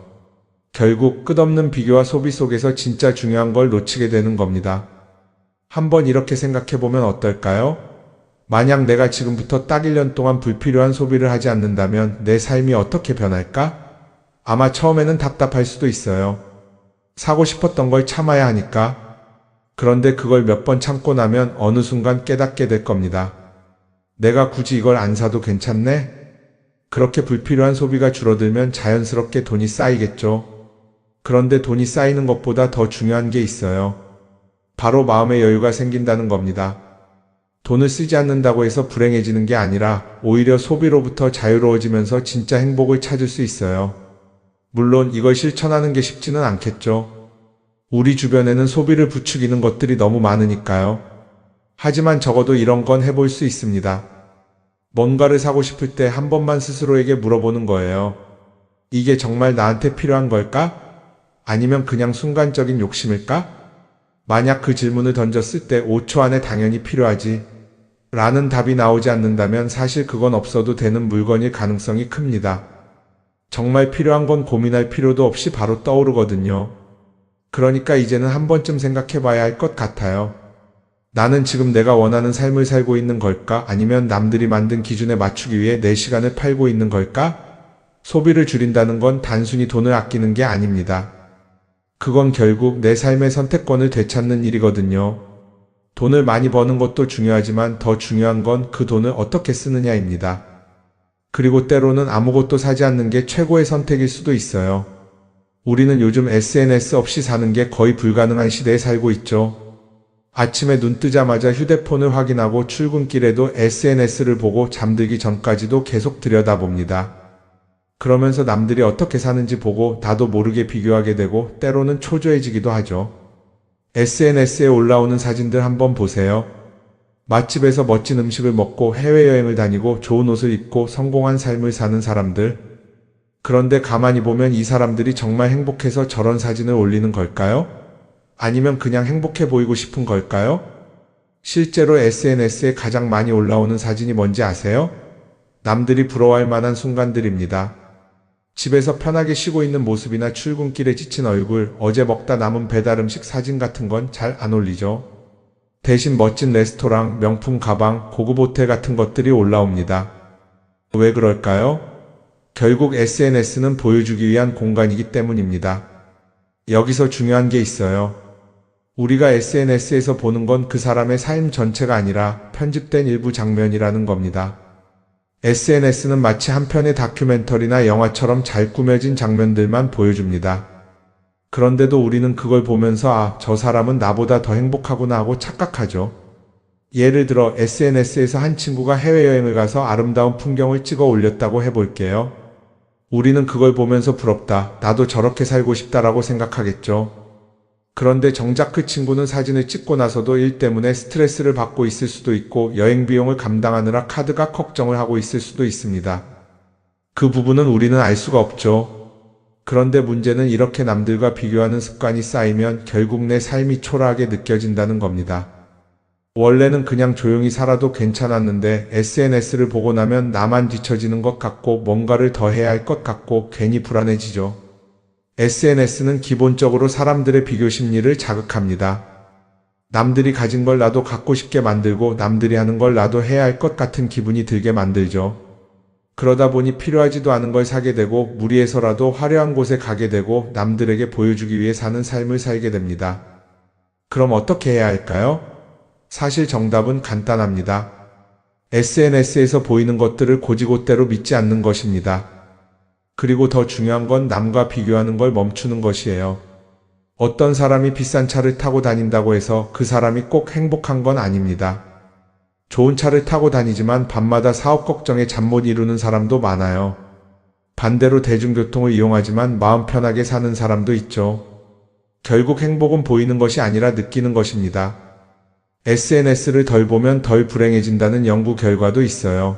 결국 끝없는 비교와 소비 속에서 진짜 중요한 걸 놓치게 되는 겁니다. 한번 이렇게 생각해보면 어떨까요? 만약 내가 지금부터 딱 1년 동안 불필요한 소비를 하지 않는다면 내 삶이 어떻게 변할까? 아마 처음에는 답답할 수도 있어요. 사고 싶었던 걸 참아야 하니까. 그런데 그걸 몇 번 참고 나면 어느 순간 깨닫게 될 겁니다. 내가 굳이 이걸 안 사도 괜찮네? 그렇게 불필요한 소비가 줄어들면 자연스럽게 돈이 쌓이겠죠. 그런데 돈이 쌓이는 것보다 더 중요한 게 있어요. 바로 마음의 여유가 생긴다는 겁니다. 돈을 쓰지 않는다고 해서 불행해지는 게 아니라 오히려 소비로부터 자유로워지면서 진짜 행복을 찾을 수 있어요. 물론 이걸 실천하는 게 쉽지는 않겠죠. 우리 주변에는 소비를 부추기는 것들이 너무 많으니까요. 하지만 적어도 이런 건 해볼 수 있습니다. 뭔가를 사고 싶을 때 한 번만 스스로에게 물어보는 거예요. 이게 정말 나한테 필요한 걸까? 아니면 그냥 순간적인 욕심일까? 만약 그 질문을 던졌을 때 5초 안에 당연히 필요하지 라는 답이 나오지 않는다면 사실 그건 없어도 되는 물건일 가능성이 큽니다. 정말 필요한 건 고민할 필요도 없이 바로 떠오르거든요. 그러니까 이제는 한 번쯤 생각해 봐야 할 것 같아요. 나는 지금 내가 원하는 삶을 살고 있는 걸까? 아니면 남들이 만든 기준에 맞추기 위해 내 시간을 팔고 있는 걸까? 소비를 줄인다는 건 단순히 돈을 아끼는 게 아닙니다. 그건 결국 내 삶의 선택권을 되찾는 일이거든요. 돈을 많이 버는 것도 중요하지만 더 중요한 건 그 돈을 어떻게 쓰느냐입니다. 그리고 때로는 아무것도 사지 않는 게 최고의 선택일 수도 있어요. 우리는 요즘 SNS 없이 사는 게 거의 불가능한 시대에 살고 있죠. 아침에 눈 뜨자마자 휴대폰을 확인하고 출근길에도 SNS를 보고 잠들기 전까지도 계속 들여다봅니다. 그러면서 남들이 어떻게 사는지 보고 나도 모르게 비교하게 되고 때로는 초조해지기도 하죠. SNS에 올라오는 사진들 한번 보세요. 맛집에서 멋진 음식을 먹고 해외여행을 다니고 좋은 옷을 입고 성공한 삶을 사는 사람들. 그런데 가만히 보면 이 사람들이 정말 행복해서 저런 사진을 올리는 걸까요? 아니면 그냥 행복해 보이고 싶은 걸까요? 실제로 SNS에 가장 많이 올라오는 사진이 뭔지 아세요? 남들이 부러워할 만한 순간들입니다. 집에서 편하게 쉬고 있는 모습이나 출근길에 지친 얼굴, 어제 먹다 남은 배달 음식 사진 같은 건 잘 안 올리죠. 대신 멋진 레스토랑, 명품 가방, 고급 호텔 같은 것들이 올라옵니다. 왜 그럴까요? 결국 SNS는 보여주기 위한 공간이기 때문입니다. 여기서 중요한 게 있어요. 우리가 SNS에서 보는 건 그 사람의 삶 전체가 아니라 편집된 일부 장면이라는 겁니다. SNS는 마치 한 편의 다큐멘터리나 영화처럼 잘 꾸며진 장면들만 보여줍니다. 그런데도 우리는 그걸 보면서 아, 저 사람은 나보다 더 행복하구나 하고 착각하죠. 예를 들어 SNS에서 한 친구가 해외여행을 가서 아름다운 풍경을 찍어 올렸다고 해볼게요. 우리는 그걸 보면서 부럽다, 나도 저렇게 살고 싶다라고 생각하겠죠. 그런데 정작 그 친구는 사진을 찍고 나서도 일 때문에 스트레스를 받고 있을 수도 있고 여행 비용을 감당하느라 카드가 걱정을 하고 있을 수도 있습니다. 그 부분은 우리는 알 수가 없죠. 그런데 문제는 이렇게 남들과 비교하는 습관이 쌓이면 결국 내 삶이 초라하게 느껴진다는 겁니다. 원래는 그냥 조용히 살아도 괜찮았는데 SNS를 보고 나면 나만 뒤처지는 것 같고 뭔가를 더 해야 할 것 같고 괜히 불안해지죠. SNS는 기본적으로 사람들의 비교 심리를 자극합니다. 남들이 가진 걸 나도 갖고 싶게 만들고 남들이 하는 걸 나도 해야 할 것 같은 기분이 들게 만들죠. 그러다 보니 필요하지도 않은 걸 사게 되고 무리해서라도 화려한 곳에 가게 되고 남들에게 보여주기 위해 사는 삶을 살게 됩니다. 그럼 어떻게 해야 할까요? 사실 정답은 간단합니다. SNS에서 보이는 것들을 곧이곧대로 믿지 않는 것입니다. 그리고 더 중요한 건 남과 비교하는 걸 멈추는 것이에요. 어떤 사람이 비싼 차를 타고 다닌다고 해서 그 사람이 꼭 행복한 건 아닙니다. 좋은 차를 타고 다니지만 밤마다 사업 걱정에 잠 못 이루는 사람도 많아요. 반대로 대중교통을 이용하지만 마음 편하게 사는 사람도 있죠. 결국 행복은 보이는 것이 아니라 느끼는 것입니다. SNS를 덜 보면 덜 불행해진다는 연구 결과도 있어요.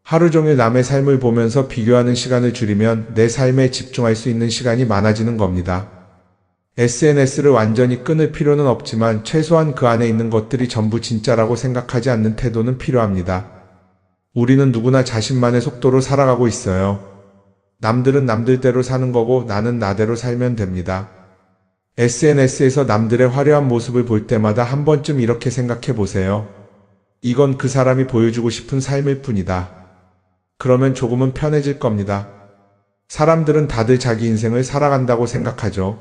하루 종일 남의 삶을 보면서 비교하는 시간을 줄이면 내 삶에 집중할 수 있는 시간이 많아지는 겁니다. SNS를 완전히 끊을 필요는 없지만 최소한 그 안에 있는 것들이 전부 진짜라고 생각하지 않는 태도는 필요합니다. 우리는 누구나 자신만의 속도로 살아가고 있어요. 남들은 남들대로 사는 거고 나는 나대로 살면 됩니다. SNS에서 남들의 화려한 모습을 볼 때마다 한 번쯤 이렇게 생각해 보세요. 이건 그 사람이 보여주고 싶은 삶일 뿐이다. 그러면 조금은 편해질 겁니다. 사람들은 다들 자기 인생을 살아간다고 생각하죠.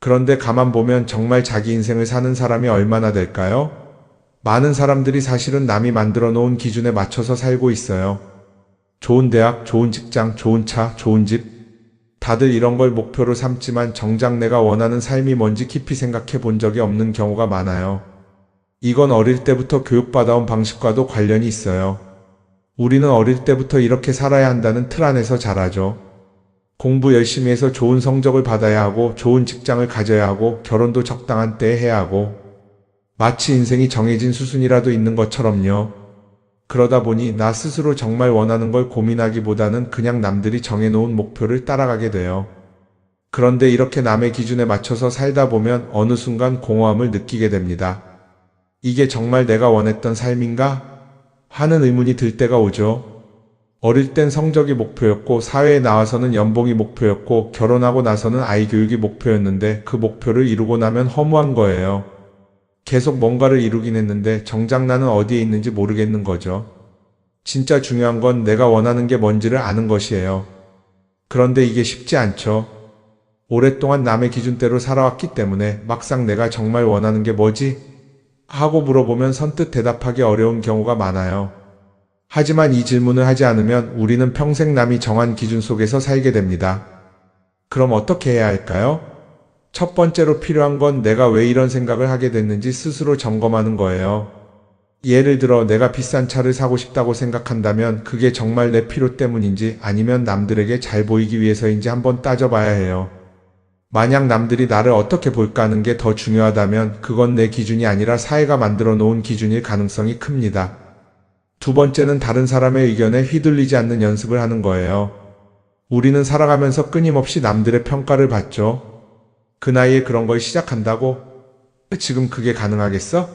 그런데 가만 보면 정말 자기 인생을 사는 사람이 얼마나 될까요? 많은 사람들이 사실은 남이 만들어 놓은 기준에 맞춰서 살고 있어요. 좋은 대학, 좋은 직장, 좋은 차, 좋은 집. 다들 이런 걸 목표로 삼지만 정작 내가 원하는 삶이 뭔지 깊이 생각해 본 적이 없는 경우가 많아요. 이건 어릴 때부터 교육받아온 방식과도 관련이 있어요. 우리는 어릴 때부터 이렇게 살아야 한다는 틀 안에서 자라죠. 공부 열심히 해서 좋은 성적을 받아야 하고 좋은 직장을 가져야 하고 결혼도 적당한 때에 해야 하고 마치 인생이 정해진 수순이라도 있는 것처럼요. 그러다 보니 나 스스로 정말 원하는 걸 고민하기보다는 그냥 남들이 정해놓은 목표를 따라가게 돼요. 그런데 이렇게 남의 기준에 맞춰서 살다 보면 어느 순간 공허함을 느끼게 됩니다. 이게 정말 내가 원했던 삶인가? 하는 의문이 들 때가 오죠. 어릴 땐 성적이 목표였고 사회에 나와서는 연봉이 목표였고 결혼하고 나서는 아이 교육이 목표였는데 그 목표를 이루고 나면 허무한 거예요. 계속 뭔가를 이루긴 했는데 정작 나는 어디에 있는지 모르겠는 거죠. 진짜 중요한 건 내가 원하는 게 뭔지를 아는 것이에요. 그런데 이게 쉽지 않죠. 오랫동안 남의 기준대로 살아왔기 때문에 막상 내가 정말 원하는 게 뭐지? 하고 물어보면 선뜻 대답하기 어려운 경우가 많아요. 하지만 이 질문을 하지 않으면 우리는 평생 남이 정한 기준 속에서 살게 됩니다. 그럼 어떻게 해야 할까요? 첫 번째로 필요한 건 내가 왜 이런 생각을 하게 됐는지 스스로 점검하는 거예요. 예를 들어 내가 비싼 차를 사고 싶다고 생각한다면 그게 정말 내 필요 때문인지 아니면 남들에게 잘 보이기 위해서인지 한번 따져봐야 해요. 만약 남들이 나를 어떻게 볼까 하는 게 더 중요하다면 그건 내 기준이 아니라 사회가 만들어 놓은 기준일 가능성이 큽니다. 두 번째는 다른 사람의 의견에 휘둘리지 않는 연습을 하는 거예요. 우리는 살아가면서 끊임없이 남들의 평가를 받죠. 그 나이에 그런 걸 시작한다고? 지금 그게 가능하겠어?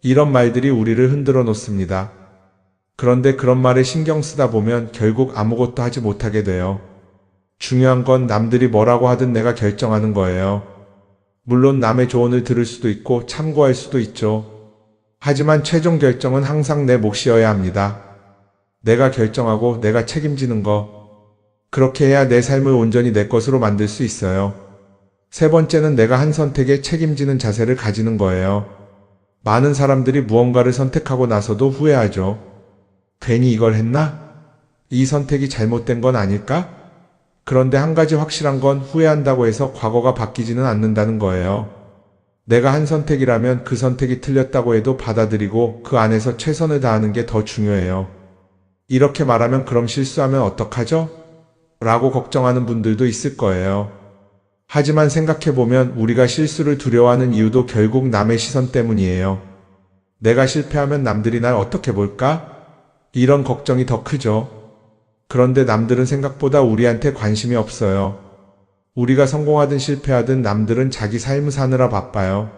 이런 말들이 우리를 흔들어 놓습니다. 그런데 그런 말에 신경 쓰다 보면 결국 아무것도 하지 못하게 돼요. 중요한 건 남들이 뭐라고 하든 내가 결정하는 거예요. 물론 남의 조언을 들을 수도 있고 참고할 수도 있죠. 하지만 최종 결정은 항상 내 몫이어야 합니다. 내가 결정하고 내가 책임지는 거. 그렇게 해야 내 삶을 온전히 내 것으로 만들 수 있어요. 세 번째는 내가 한 선택에 책임지는 자세를 가지는 거예요. 많은 사람들이 무언가를 선택하고 나서도 후회하죠. 괜히 이걸 했나? 이 선택이 잘못된 건 아닐까? 그런데 한 가지 확실한 건 후회한다고 해서 과거가 바뀌지는 않는다는 거예요. 내가 한 선택이라면 그 선택이 틀렸다고 해도 받아들이고 그 안에서 최선을 다하는 게 더 중요해요. 이렇게 말하면 그럼 실수하면 어떡하죠? 라고 걱정하는 분들도 있을 거예요. 하지만 생각해보면 우리가 실수를 두려워하는 이유도 결국 남의 시선 때문이에요. 내가 실패하면 남들이 날 어떻게 볼까? 이런 걱정이 더 크죠. 그런데 남들은 생각보다 우리한테 관심이 없어요. 우리가 성공하든 실패하든 남들은 자기 삶을 사느라 바빠요.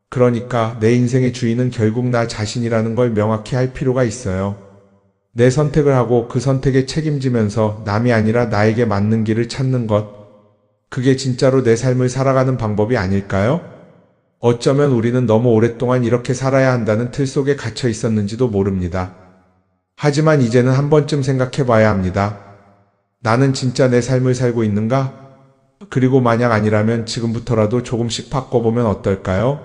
그러니까 내 인생의 주인은 결국 나 자신이라는 걸 명확히 할 필요가 있어요. 내 선택을 하고 그 선택에 책임지면서 남이 아니라 나에게 맞는 길을 찾는 것. 그게 진짜로 내 삶을 살아가는 방법이 아닐까요? 어쩌면 우리는 너무 오랫동안 이렇게 살아야 한다는 틀 속에 갇혀 있었는지도 모릅니다. 하지만 이제는 한 번쯤 생각해 봐야 합니다. 나는 진짜 내 삶을 살고 있는가? 그리고 만약 아니라면 지금부터라도 조금씩 바꿔보면 어떨까요?